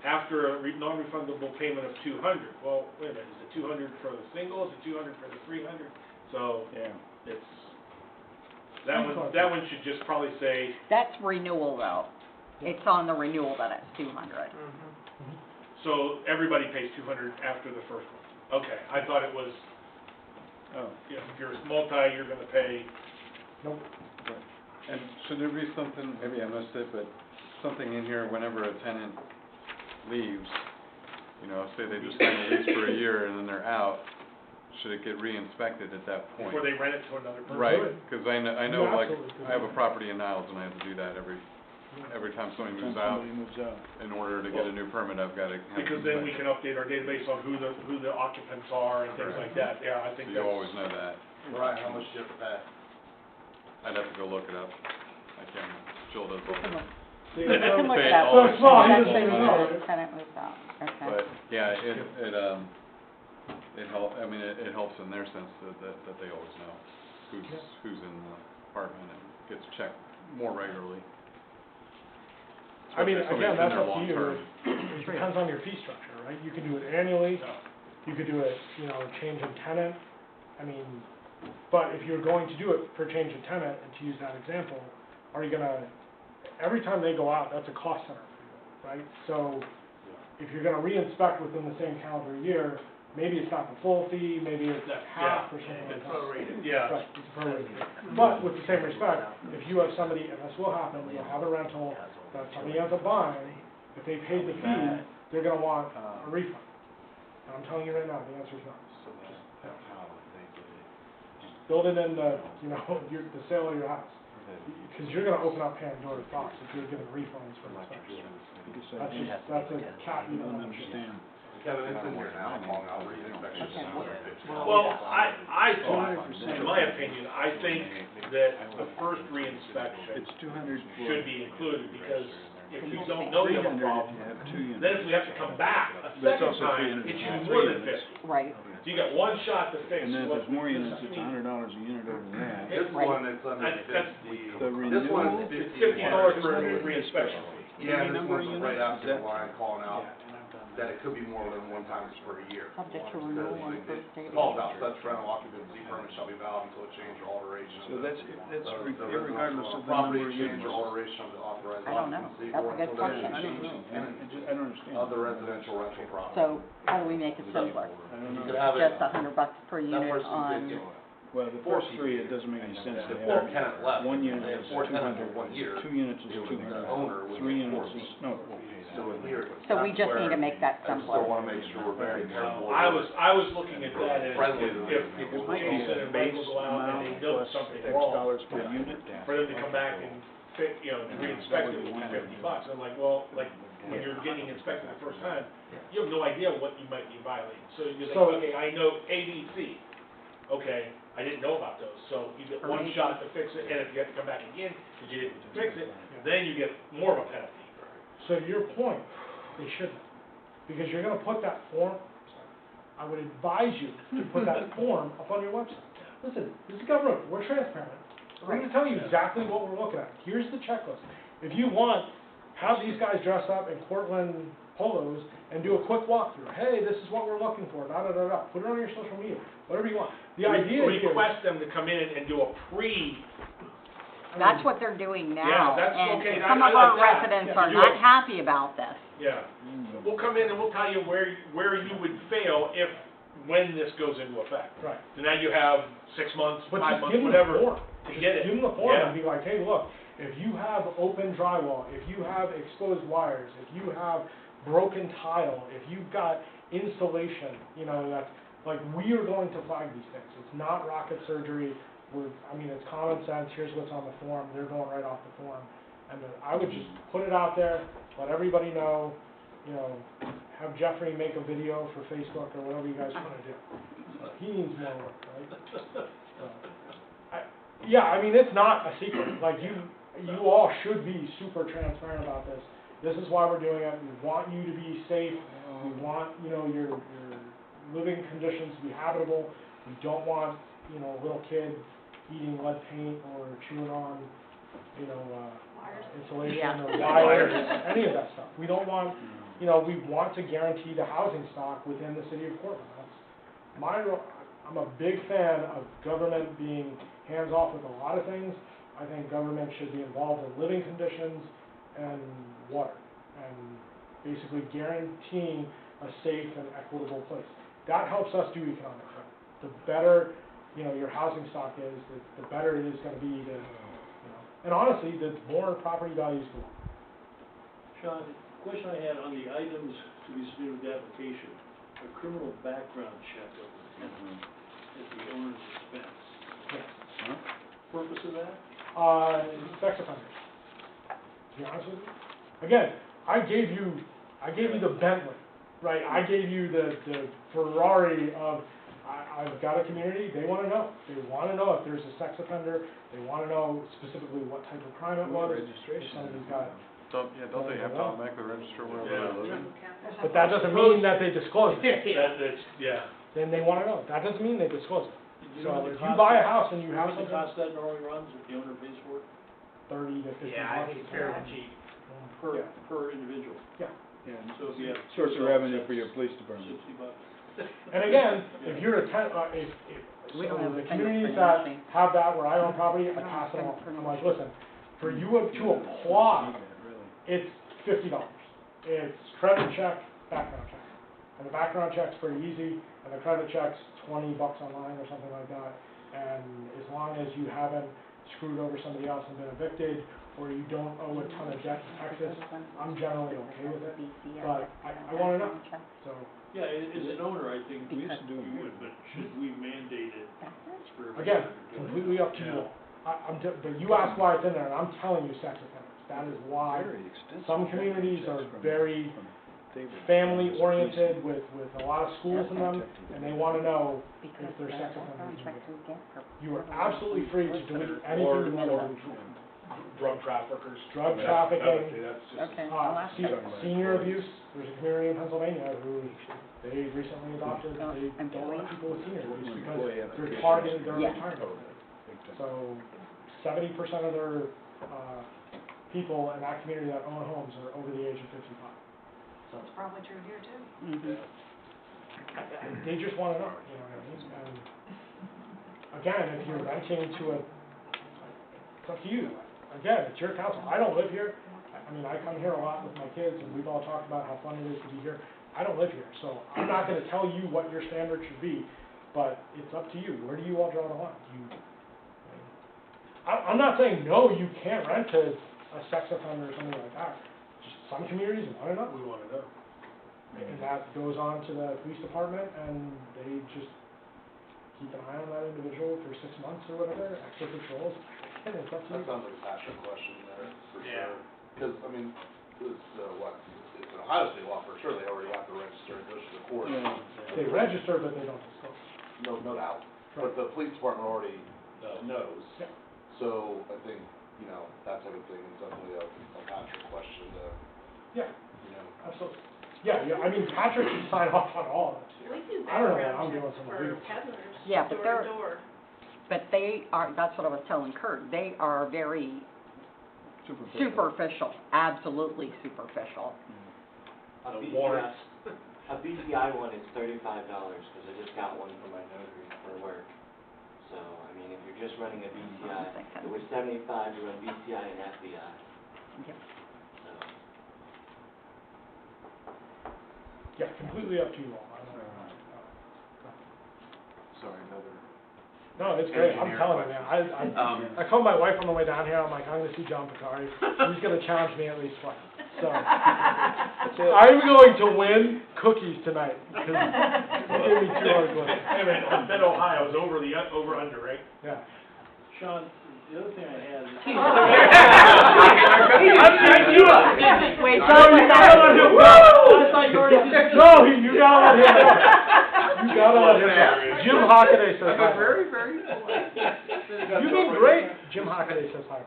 after a non-refundable payment of 200. Well, wait a minute, is it 200 for the single, is it 200 for the 300? So, Yeah. it's, that one should just probably say, That's renewal though. It's on the renewal that it's 200. So everybody pays 200 after the first one? Okay, I thought it was, Oh, if you're multi, you're gonna pay, Nope. And should there be something, maybe I missed it, but something in here whenever a tenant leaves, you know, say they just sign a lease for a year and then they're out, should it get re-inspected at that point? before they rent it to another person? Right, because I know, You like, absolutely could. I have a property in Niles and I have to do that every time somebody moves out. somebody moves out. In order to get a new permit, I've got to have it Because then we inspected. can update our database on who the occupants are and things like that, yeah, I So think you that's. always know that. Brian, how much do you have to pay? I'd have to go look it up. I can't, Jill does all that. You can look Pay it up. all So small, he That's doesn't the even know. tenant moves out, okay. But, yeah, it helps in their sense that they always know who's in the apartment and gets checked more regularly. I mean, Especially if again, somebody's been that's there up to you. long-term. It depends on your fee structure, right? You can do it annually, you could do it, you know, change in tenant. I mean, but if you're going to do it for change in tenant, and to use that example, are you gonna, every time they go out, that's a cost center for you, right? So if you're gonna re-inspect within the same calendar year, maybe it's not the full fee, maybe it's half or something like It's that. prorated, yeah. Right, it's prorated. But with the same respect, if you have somebody, and this will happen, you'll have a rental that somebody ends up buying, if they paid the fee, they're gonna want a refund. And I'm telling you right now, the answer is no. Build it in the, you know, the sale of your house. Because you're gonna open up Pandora's box if you're giving refunds for inspection. That's a cat you don't understand. Kevin, it's in here now, how long I'll re-inspection. Well, I thought, in my opinion, I think that the first reinspection It's 200 should be included, because if you don't know you have a 300 if problem, you have 2 units. then if we have to come back a But it's second also time, 300 it should be if you have more 3 than units. 50. Right, So you got one shot to fix And then if what there's more we units, it's need. $100 a unit over that. This Right. one that's under That's- 50, The this one renewal, is It's $50. $50 for a reinspection fee. Yeah, this number of one's right units, after is the line calling out that it could be more than one time per year. subject to renewal on Because first day. it calls out, such rental occupancy permit shall be valid until a change or alteration. So that's The regardless of the property number of change units. or alteration of the authorized I don't know. occupancy That's a or good until there is question. a change in I tenancy don't understand. of the residential rental property. So how do we make it simpler? I don't You know. could have it, Just $100 per that unit person on, could get Well, the first three, it doesn't make any sense. the They four have tenant left. one unit They is have four tenants 200, in 1 year. 2 units is It would be the 200, owner would 3 get units 40. is, no, So in here, so we that's just need where to make that I just simpler. still wanna make sure we're very careful. I was looking at that as Friendly. if it might be Jason a and base Michael go out and amount they note plus something X wrong, dollars per unit. for them to come back and fit, you know, to re-inspect it would be $50. I'm like, well, like, when you're getting inspected the first time, you have no idea what you might be violating. So you think, So- okay, I know A, B, C. Okay, I didn't know about those, so you get one shot to fix it, and if you have to come back again, because you didn't fix it, then you get more of a penalty. So to your point, they shouldn't, because you're gonna put that form, I would advise you to put that form up on your website. Listen, this is government, we're transparent, we're gonna tell you exactly what we're looking at, here's the checklist. If you want, have these guys dress up in Cortland polos and do a quick walkthrough, hey, this is what we're looking for, da-da-da-da, put it on your social media, whatever you want. The idea is. Request them to come in and do a That's what they're doing Yeah, now. that's And okay. some I of our like that. residents Yeah. are You do not it. happy about this. Yeah, we'll come in and we'll tell you where you would fail when this goes into effect. Right. So now you have 6 months, But 5 just months, give them the whatever, form. to Just get it. Give them the form Yeah. and be like, hey, look, if you have open drywall, if you have exposed wires, if you have broken tile, if you've got insulation, you know, that's, like, we are going to flag these things. It's not rocket surgery. It's common sense. Here's what's on the form. They're going right off the form. And I would just put it out there, let everybody know, you know, have Jeffrey make a video for Facebook or whatever you guys want to do. He needs more work, right? It's not a secret, like, you all should be super transparent about this. This is why we're doing it, we want you to be safe, we want, you know, your living conditions to be habitable, we don't want, you know, a little kid eating lead paint or chewing on, you know, insulation Yeah. or wires, any of that stuff. We don't want, you know, we want to guarantee the housing stock within the city of Portland. I'm a big fan of government being hands-off with a lot of things. I think government should be involved in living conditions, and water, and basically guaranteeing a safe and equitable place. That helps us do economic development. The better, your housing stock is, the better it is gonna be to, and honestly, the more property values go up. Sean, question I had on the items to be submitted with the application, a criminal background check at the owner's expense. Yes. Purpose of that? Sex offenders. To be honest with you. Again, I gave you the Bentley, right? I gave you the Ferrari of, I've got a community, they wanna know. They wanna know if there's a sex offender, they wanna know specifically what type of crime it was. If somebody's got, Don't they have to automatically register wherever they're living? but that doesn't mean that they disclose it. Yeah. Then they wanna know. That doesn't mean they disclose it. Do you know So what if the you cost buy a is? house and you have How much something, the cost that normally runs if the owner pays for it? 30 to 50 bucks. Yeah, I think it's fairly cheap. Per individual? Yeah, So if you have. source of revenue for your police department. $60. And again, if you're a if, We so don't have the a thing communities for that anything. have that where I own property, I pass it on. I'm like, listen, for you to apply, it's $50. It's credit check, background check. And the background check's pretty easy, and the credit check's $20 online or something like that. And as long as you haven't screwed over somebody else and been evicted, or you don't owe a ton of debt to Texas, I'm generally okay with it. But I wanna know, so. Yeah, as an owner, I think We used to do you would, but should we mandate it for every Again, owner to do it? completely up to you all. But you asked why it's in there, and I'm telling you sex offenders. That is why some communities are very family-oriented with a lot of schools in them, and they wanna know if they're sex offenders. You are absolutely free to delete anything you want to delete. Drug traffickers. Drug trafficking, That's just. Okay, I'll ask them. senior abuse. There's a community in Pennsylvania who they recently adopted, they don't want people with senior abuse because they're targeting their Yes. retirement. So 70% of their, people in that community that own homes are over the age of 55. So it's probably true here too. Mhm. They just wanna know, you know what I mean? And again, if you're renting to it's up to you. Again, it's your council. I don't live here. I mean, I come here a lot with my kids, and we've all talked about how fun it is to be here. I don't live here, so I'm not gonna tell you what your standard should be, but it's up to you. Where do you all draw the line? I'm not saying, no, you can't rent to a sex offender or something like that. Just some communities wanna know. We wanna know. And that goes on to the police department, and they just keep an eye on that individual for 6 months or whatever, extra patrols. And it's up to That you. sounds like a Patrick question there, for Yeah. sure. Because, I mean, it's, it's an Ohio state law for sure, they already have to register, it goes to the court. They register, but they don't disclose. No doubt. Right. But the police department already knows. Yeah. So I think, that type of thing is definitely a Patrick question to, Yeah, absolutely. Yeah, I mean, Patrick should sign off on all of it. We do I don't know what background I'm doing checks some for illegal. peddlers, Yeah, but door they're- to door. But they are, that's what I was telling Kurt, they are very superficial, absolutely superficial. A The BCI, warrants. a BCI one is $35, because I just got one for my notary for work. So, I mean, if you're just running a BCI, it was $75 to run BCI and FBI, Yep. so. Yeah, completely up to you all. I don't know. Sorry, another. No, it's great, I'm Engineer telling you, man, I called my wife on the way down here, I'm like, I'm gonna see John Picari, he's gonna challenge me at least twice, so. I'm going to win cookies tonight, because he gave me 2 hard questions. Hey, man, I bet Ohio's over under, right? Yeah. Sean, the other thing I had is. I'm setting you up. Wait, No, you gotta let him go. No, you gotta let him go. You gotta let him go. Jim Hockaday says hi. very polite. You did great. Jim Hockaday says hi.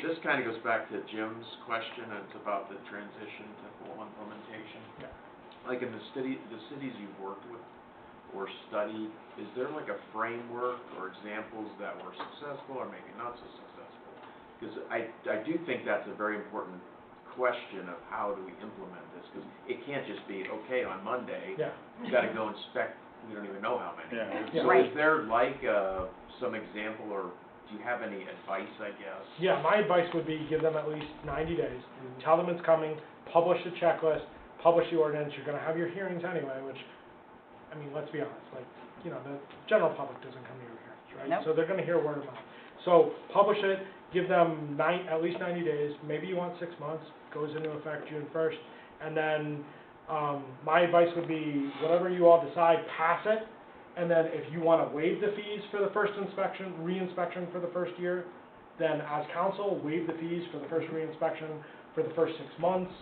This kind of goes back to Jim's question, and it's about the transition to full implementation. Yeah. Like in the cities you've worked with or studied, is there like a framework or examples that were successful or maybe not so successful? Because I do think that's a very important question of how do we implement this, because it can't just be, okay, on Monday, Yeah. you gotta go inspect, we don't even know how many. Yeah. So Right. is there like some example or do you have any advice, I guess? Yeah, my advice would be give them at least 90 days. Tell them it's coming, publish the checklist, publish the ordinance. You're going to have your hearings anyway, which, I mean, let's be honest, like, you know, the general public doesn't come to your hearings, right? Nope. So they're going to hear word of mouth. So publish it, give them at least 90 days. Maybe you want 6 months, goes into effect June 1st. And then my advice would be whatever you all decide, pass it. And then if you want to waive the fees for the first inspection, re-inspection for the first year, then as council, waive the fees for the first re-inspection for the first 6 months,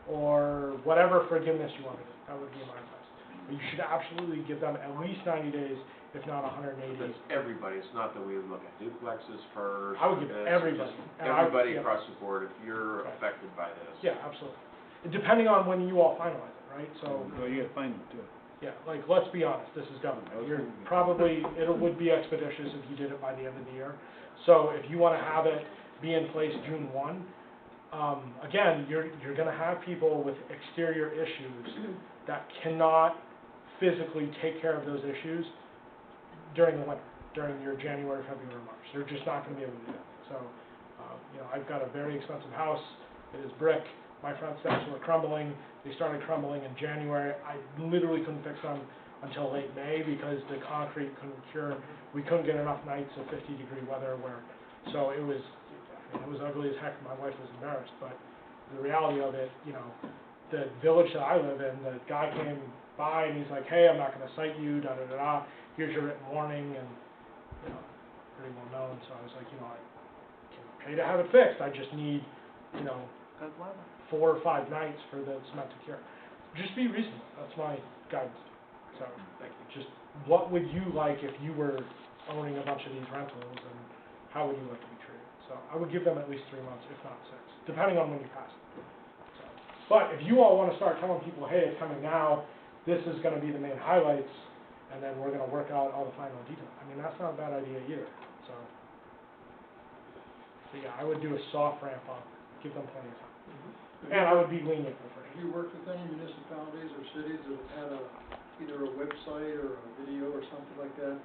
or whatever forgiveness you want to do. That would be my advice. But you should absolutely give them at least 90 days, if not 180 days. That's everybody, it's not that we look at duplexes first. I would give this, everybody. just And I- Everybody yeah. across the board, if you're Right. affected by this. Yeah, absolutely. Depending on when you all finalize it, right? So, Well, you gotta find them too. yeah, like, let's be honest, this is government. You're probably, it would be expeditious if you did it by the end of the year. So if you want to have it be in place June 1, again, you're going to have people with exterior issues that cannot physically take care of those issues during the winter, during your January, February, March. They're just not going to be able to do that. So, you know, I've got a very expensive house. It is brick. My front steps were crumbling. They started crumbling in January. I literally couldn't fix them until late May because the concrete couldn't cure. We couldn't get enough nights of 50-degree weather where, so it was ugly as heck. My wife was embarrassed, but the reality of it, you know, the village that I live in, the guy came by and he's like, hey, I'm not going to cite you, da-da-da-da. Here's your written warning, and, you know, pretty well known. So I was like, you know, I can pay to have it fixed. I just need, you know, 4 or 5 nights for the cement to cure. Just be reasonable. That's my guidance. So, just what would you like if you were owning a bunch of these rentals, and how would you like to be treated? So I would give them at least 3 months, if not 6, depending on when you pass it. So, but if you all want to start telling people, hey, it's coming now, this is going to be the main highlights, and then we're going to work out all the final details. I mean, that's not a bad idea either. So yeah, I would do a soft ramp up, give them plenty of time. And I would be lenient with it. Have you worked with any municipalities or cities that have had either a website or a video or something like that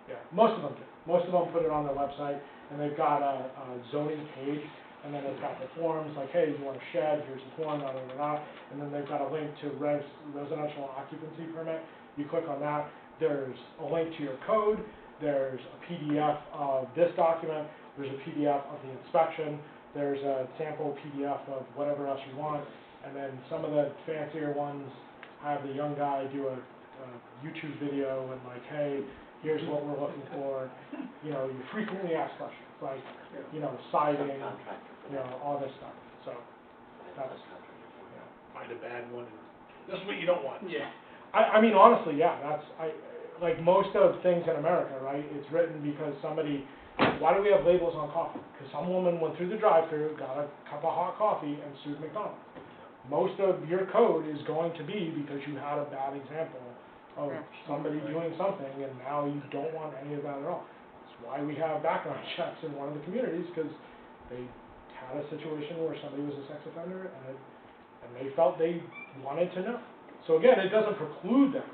Yeah, most of them do. Most of them put it on their website, and they've got a zoning page, and then they've got the forms, like, hey, you want a shed, here's the form, da-da-da-da, and then they've got a link to residential occupancy permit. You click on that, there's a link to your code, there's a PDF of this document, there's a PDF of the inspection, there's a sample PDF of whatever else you want, and then some of the fancier ones have the young guy do a YouTube video and like, hey, here's what we're looking for. You know, you frequently asked questions, like, you know, siding, you know, all this stuff. So, that's, you know. Find a bad one, and this is what you don't want. Yeah. I mean, honestly, yeah, like most of things in America, right, it's written because somebody, why do we have labels on coffee? Because some woman went through the drive-thru, got a cup of hot coffee, and sued McDonald's. Most of your code is going to be because you had a bad example of somebody doing something, and now you don't want any of that at all. That's why we have background checks in one of the communities, because they had a situation where somebody was a sex offender, and they felt they wanted to know. So again, it doesn't preclude them,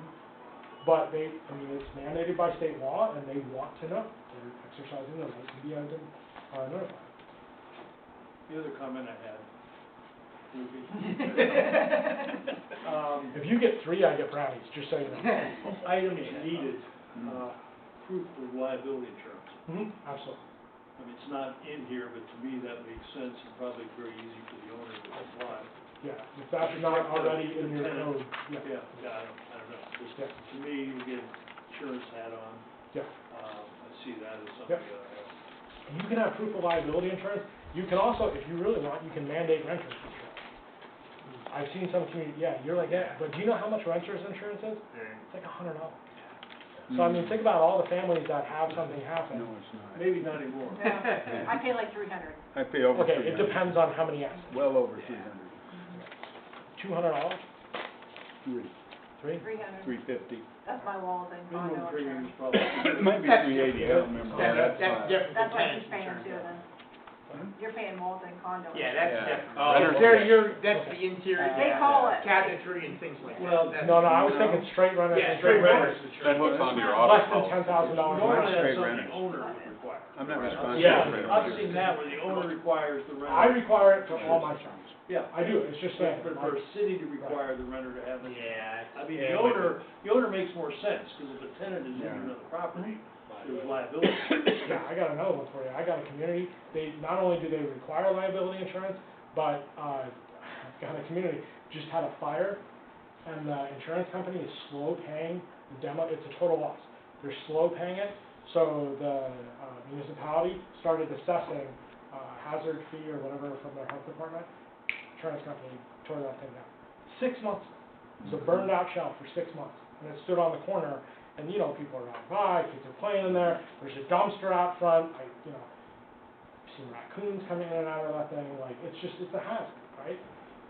but I mean, it's mandated by state law, and they want to know. They're exercising their right to be notified. The other comment I had would be, If you get 3, I get brownies, just so you know. items needed, proof of liability insurance. Absolutely. I mean, it's not in here, but to me, that makes sense and probably very easy for the owner to apply. Yeah, if that's not already in your code, yeah. I don't know. Just, Yeah. to me, you get insurance hat on. Yeah. I see that as something Yep. that I have. You can have proof of liability insurance. You can also, if you really want, you can mandate renters insurance. I've seen some communities, yeah, you're like, yeah, but do you know how much renters insurance is? It's like $100. So I mean, think about all the families that have something happen. No, it's not. Maybe not anymore. Yeah, I pay like 300. I pay over Okay, 300. it depends on how many assets. Well over 300. $200? 3, 3? 300. 350. That's my walls and Minimum condo premium insurance. is probably. It might be 380, I don't remember. That's different That's than what tenant he's paying insurance. too then. You're paying walls and condo. Yeah, that's Yeah. different. Oh, That's the interior. They call it. Cabinetry and things like that. Well, That's- No, I was thinking straight renters Yeah, insurance. straight renters. That hooks onto your auto Less than policy. $10,000 a Normally, month. that's Straight something renters. the owner would I'm not responsible Yeah, for it. I've seen that where the owner requires the renter. I require it for all my jobs. Yeah. I do, it's just saying. But for a city to require the renter to have it. Yeah. I mean, Yeah, the owner makes more sense, because if a tenant is in another property, there's liability. Yeah, I got another one for you. I got a community, not only do they require liability insurance, but, I've got a community, just had a fire, and the insurance company is slow paying the demo, it's a total loss. They're slow paying it, so the municipality started assessing hazard fee or whatever from their health department. Insurance company tore that thing down. 6 months. It was a burned out shell for 6 months, and it stood on the corner, and you know, people are riding by, kids are playing in there, there's a dumpster out front, I've seen raccoons coming in and out of that thing, like, it's a hazard, right?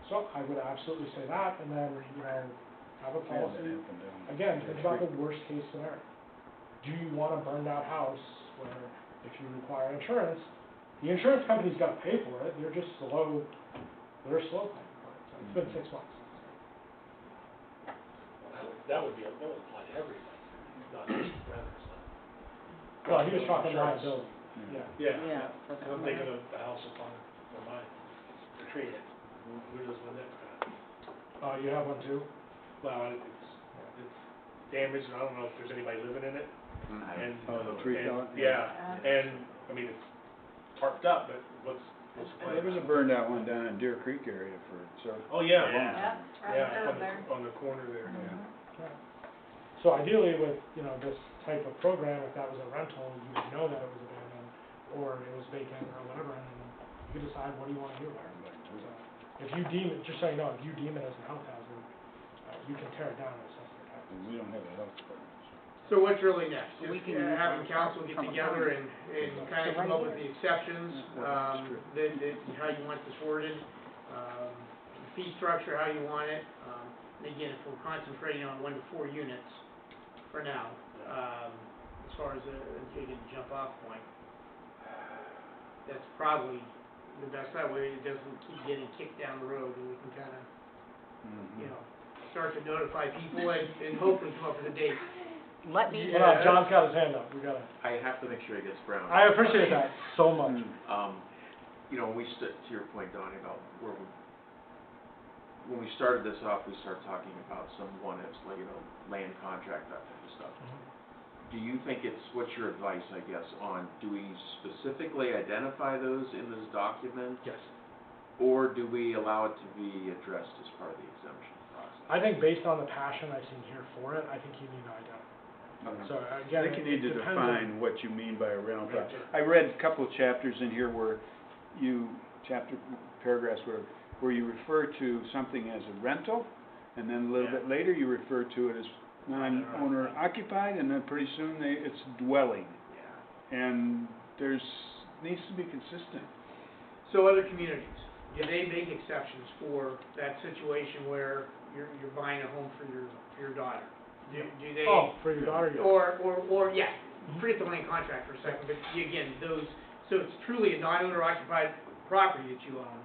So I would absolutely say that, and then, have a policy. Again, think about the worst case scenario. Do you want a burned out house where if you require insurance, the insurance company's gotta pay for it, they're just slow paying for it, so it's been 6 months. That would apply to everybody, not just renters. Well, he was talking liability. Yeah. for the I'm thinking of the house upon, for mine, the trade it, who does with that? You have one too? Well, it's damaged, and I don't know if there's anybody living in it, and. Oh, the tree and- fell? Yeah, and, I mean, it's tarped up, but what's the There was a burned out one down in Deer Creek area Oh, yeah. Yeah, right Yeah, there, there. on the corner there. Yeah. So ideally with, this type of program, if that was a rental, you would know that it was abandoned, or it was vacant, or whatever, and then you decide what do you wanna do there. So, if you deem it, just so you know, if you deem it as a health hazard, you can tear it down and assess the tax. And we don't have a health department. So what's really next? We Just can use having those council get from a together and kind of come up with the exceptions, then how you want this worded, the fee structure, how you want it. And again, if we're concentrating on 1 to 4 units for now, as far as taking a jump off point, that's probably the best. That way it doesn't keep getting kicked down the road, and we can kind of, start to notify people and hopefully come up with a date. Let me, Hold on, John's got his hand up, we gotta, I have to make sure it gets brown. I appreciate that so much. When we to your point, Donnie, about when we started this off, we started talking about some what-ifs, like, land contract, that type of stuff. Do you think what's your advice, I guess, on, do we specifically identify those in this document? Yes. Or do we allow it to be addressed as part of the exemption process? I think based on the passion I've seen here for it, I think you need to identify. So I again, think you need to it depends define what you mean by a rental property. I read a couple of chapters in here where paragraphs where you refer to something as a rental, and then a little bit later you refer to it as non-owner occupied, and then pretty soon it's dwelling. And needs to be consistent. So other communities, do they make exceptions for that situation where you're buying a home for your daughter? Do they? Oh, for your daughter, yes. Or, yeah, forget the land contract for a second, but again, so it's truly a non-owner occupied property that you own.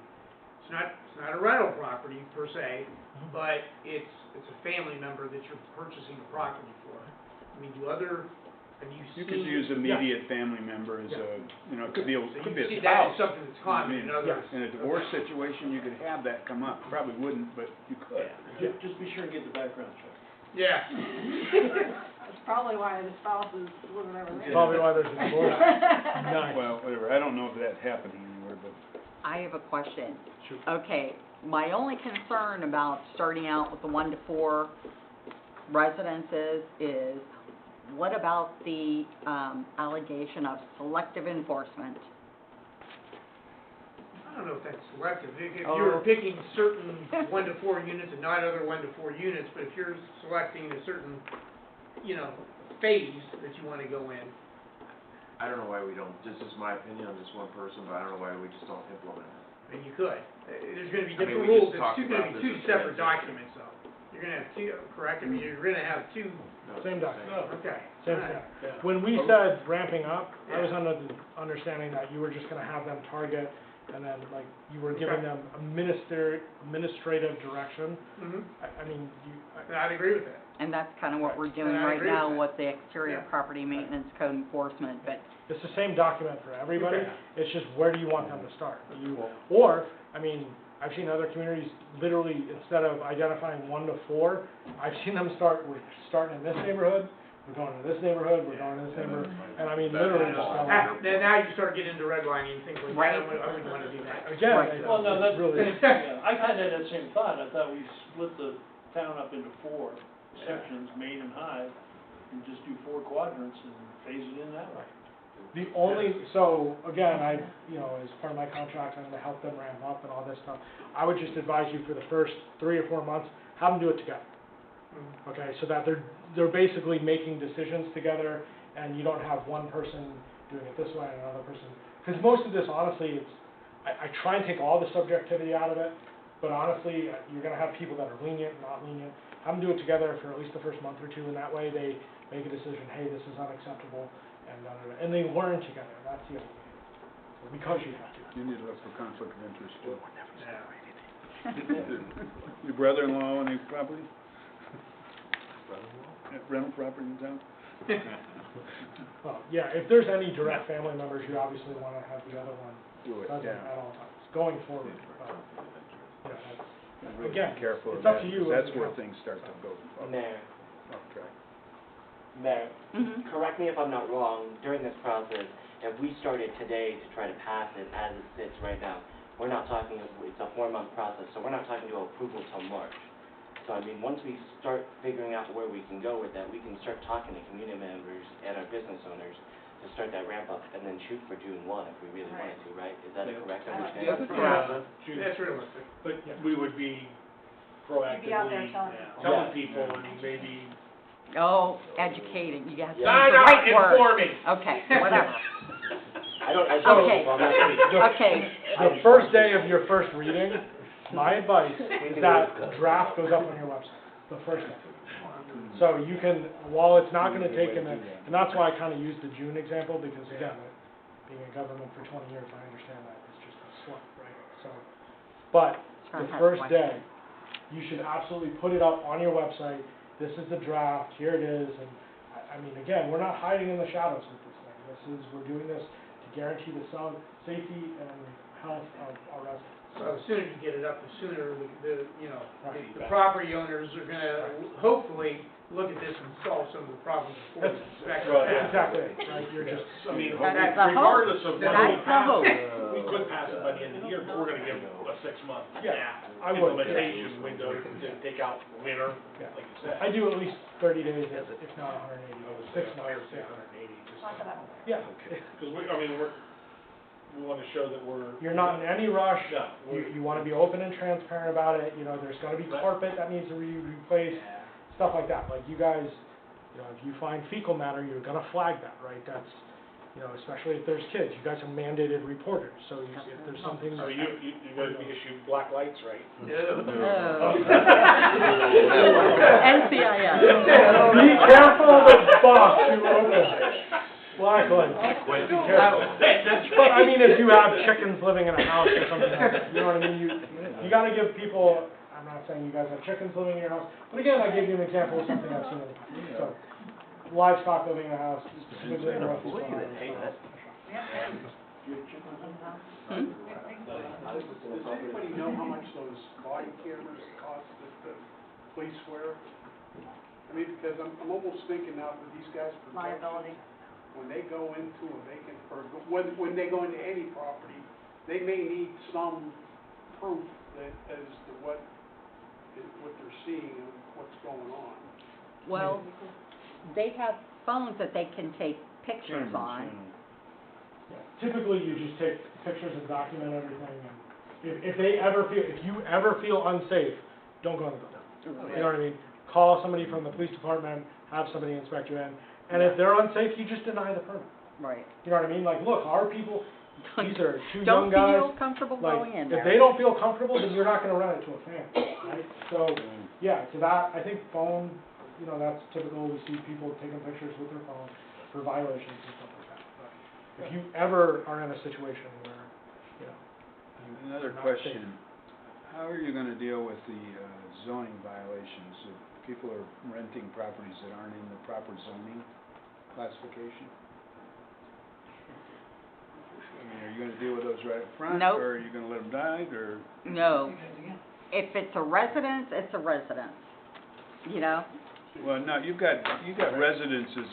It's not a rental property per se, but it's a family member that you're purchasing a property for. I mean, have you You seen? could use immediate family member as it could be a See, spouse. that is something that's common in others. In a divorce situation, you could have that come up. Probably wouldn't, but you could. Just be sure and get the background check. Yeah. That's probably why the spouse is living over there. Probably why there's a divorce. Nice. Well, whatever. I don't know if that's happening anywhere, but. I have a question. Okay, my only concern about starting out with the 1 to 4 residences is, what about the allegation of selective enforcement? I don't know if that's selective. If you're picking certain 1 to 4 units and not other 1 to 4 units, but if you're selecting a certain, phase that you want to go in. I don't know why we don't, this is my opinion, I'm just one person, but I don't know why we just don't implement it. I mean, you could. There's going to be I mean, different we rules. just It's talked going to about be this two as separate transition. documents, though. You're going to have two, correct? I mean, you're going to have two. Same document. Oh, okay. Same All right. thing. When we said ramping up, I was under the understanding that you were just gonna have them target and then like you were giving them administrative direction. Mhm. I mean, I'd agree with that. And that's kind of what we're doing And I right agree with now that. with the exterior Yeah. property maintenance code enforcement, but it's the same document for everybody, Okay. it's just where do you want them to start? Do you, or, I mean, I've seen other communities, literally, instead of identifying 1 to 4, I've seen them start, we're starting in this neighborhood, we're going to this neighborhood, we're going to this neighborhood, and I mean, literally just going. Now you start getting into redlining and things like that, Right. I wouldn't wanna do that. Again, Right. it's Well, no, that's, really, yeah, I kinda had that same thought, I thought we split the town up into 4 sections, main and high, and just do 4 quadrants and phase it in that way. the only, so, again, as part of my contract, I'm gonna help them ramp up and all this stuff. I would just advise you for the first 3 or 4 months, have them do it together. Okay, so that they're basically making decisions together, and you don't have one person doing it this way and another person, because most of this, honestly, I try and take all the subjectivity out of it, but honestly, you're gonna have people that are lenient, not lenient. Have them do it together for at least the first month or 2, and that way they make a decision, hey, this is unacceptable, and they learn together, that's the only thing. Because you have to. You need to look for conflict of interest too. Your brother-in-law own any property? Rental property in town? Well, yeah, if there's any direct family members, you obviously wanna have the other one Do it, present yeah. at all times, going forward. That's, Really again, be careful of it's up that, to you 'cause as that's a where council. things start to go Mayor, off track. Mayor, Mhm. correct me if I'm not wrong, during this process, if we started today to try to pass it as it sits right now, we're not talking, it's a 4-month process, so we're not talking to approval till March. So I mean, once we start figuring out where we can go with that, we can start talking to community members and our business owners to start that ramp up and then shoot for June 1 if we really wanted to, right? Is that a correct understanding? That's realistic. But we would be proactively You'd be out there telling people. telling people and maybe. Oh, educating, you have to use No, the right word. informing. Okay, whatever. I don't, Okay. well, that's- Okay, The first day of your first reading, my advice is that draft goes up on your website, the first day. So you can, while it's not gonna take and that's why I kinda used the June example, because again, being in government for 20 years, I understand that it's just a slip, right? So, but the first day, you should absolutely put it up on your website, this is the draft, here it is, and I mean, again, we're not hiding in the shadows with this thing. We're doing this to guarantee the safety and health of our residents. So the sooner you get it up, the sooner the Right. property owners are gonna hopefully look at this and solve some of the problems before the That's inspection. Right, happens. exactly, right, you're just, I mean, That's the hope. regardless of when we That's the pass hope. it, we could pass it by the end of the year, but we're gonna give a 6-month Yeah, I would. implementation window to take out winter, Yeah. like you said. I do at least 30 days, if not 180, 6 months, yeah. 180, just, Not that I'm- Yeah, because we wanna show that we're. you're not in any rush, No, you wanna be open and transparent about it, there's gonna be carpet that needs to be replaced, stuff like that, like you guys, if you find fecal matter, you're gonna flag that, right? That's, especially if there's kids, you guys are mandated reporters, so if there's something. So you guys be issued black lights, right? Oh. NCIS. Be careful of the box you open. Black lights. Be careful. But I mean, if you have chickens living in a house or something like that, you know what I mean? You gotta give people, I'm not saying you guys have chickens living in your house, but again, I gave you an example of something I've seen in the past. So, livestock living in a house, specifically in Russell's Farm. Does anybody know how much those body cameras cost that the police wear? I mean, because I'm almost thinking now for these guys' protection, Liability. when they go into a vacant, or when they go into any property, they may need some proof that as to what they're seeing and what's going on. Well, they have phones that they can take pictures on. Yeah. Typically, you just take pictures and document everything, and if you ever feel unsafe, don't go in the building. You know what I mean? Call somebody from the police department, have somebody inspect you in, and if they're unsafe, you just deny the permit. Right. You know what I mean? Like, look, our people, these are 2 young Don't guys. feel comfortable going in there. If they don't feel comfortable, then you're not gonna rent it to a family, right? So, yeah, to that, I think phone, that's typical, we see people taking pictures with their phone for violations and stuff like that. But if you ever are in a situation where, Another question, how are you gonna deal with the zoning violations? If people are renting properties that aren't in the proper zoning classification? I mean, are you gonna deal with those right up front? Nope. Or are you gonna let them die, or? No. If it's a residence, it's a residence, you know? Well, no, you've got residences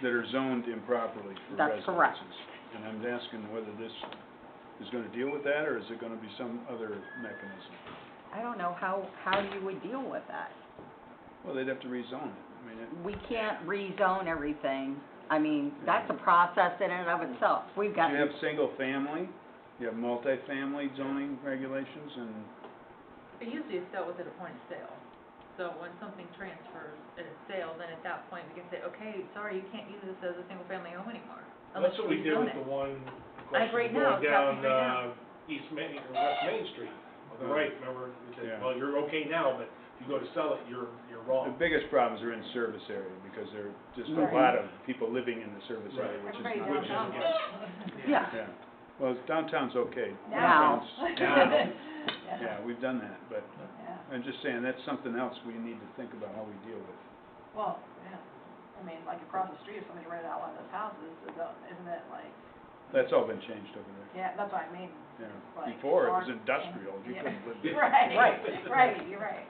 that are zoned improperly for residences. That's correct. And I'm asking whether this is gonna deal with that, or is it gonna be some other mechanism? I don't know how you would deal with that. Well, they'd have to rezone it. I mean, We can't rezone everything. I mean, that's a process in and of itself. We've got, you have single family, you have multifamily zoning regulations, and But usually it's dealt with at a point of sale. So when something transfers at a sale, then at that point we can say, okay, sorry, you can't use this as a single-family home anymore. That's unless what you we did rezone with it." the one Like right now, going it's happening down, right now. East Main, or West Main Street. On the right, remember, we said, Yeah. well, you're okay now, but if you go to sell it, you're the wrong. biggest problems are in service area, because there are just a Right. lot of people living in the service Right. area, which is Everybody not. downtown. yeah. Yeah, well, downtown's okay. Now. Downtown's- Now. Yeah, we've done that, but Yeah. I'm just saying, that's something else we need to think about how we deal with. Well, yeah, I mean, like across the street, if somebody rented out one of those houses, isn't it like, That's all been changed over there. yeah, that's what I mean. Yeah, Like, before it was farm- industrial, you yeah. couldn't live there. Right, you're right.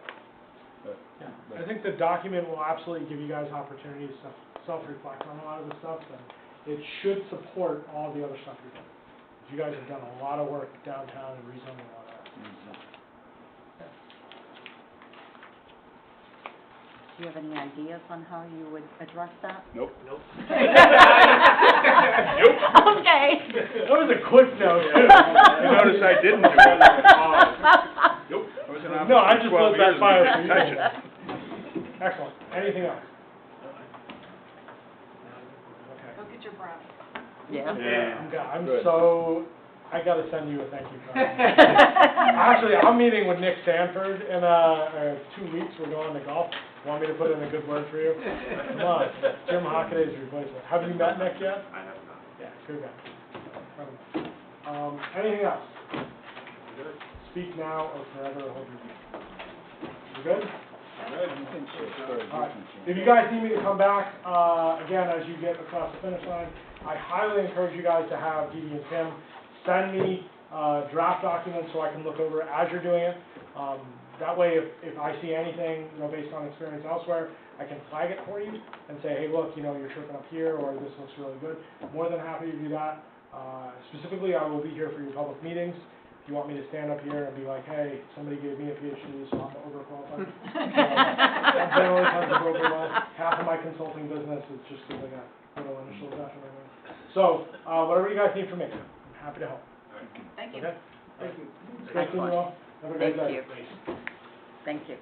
But- I but- think the document will absolutely give you guys opportunities to self-reflect on a lot of the stuff, and it should support all the other stuff you're doing. You guys have done a lot of work downtown and rezoning all that. Mhm. Do you have any ideas on how you would address that? Nope. Nope. Okay. That was a quick note. You notice I didn't do it. Nope. I was in No, I office just for 12 let that years fire and for didn't you. touch it. Excellent. Anything else? Okay. Go get your brownie. Yeah. Yeah. I'm Good. so, I gotta send you a thank you card. Actually, I'm meeting with Nick Sanford in, 2 weeks, we're going to golf. Want me to put in a good word for you? Come on, Jim Hockaday's replacement. Have you met Nick yet? I have not. Yeah, good guy. Anything else? Speak now or forever hold your peace. You good? I think so, as far as All right. you're concerned. If you guys need me to come back, again, as you get across the finish line, I highly encourage you guys to have Dee Dee and Tim send me draft documents so I can look over it as you're doing it. That way, if I see anything, based on experience elsewhere, I can flag it for you and say, hey, look, you're tripping up here, or this looks really good. More than happy to do that. Specifically, I will be here for your public meetings. If you want me to stand up here and be like, hey, somebody gave me a PhD, so I'm overqualified. That generally comes to broker well. Half of my consulting business is just because I got little initials after my name. So, whatever you guys need from me, I'm happy to help. Thank you. Okay? Thank you. It's great seeing you all. Have a great day. Thank you. Thank you.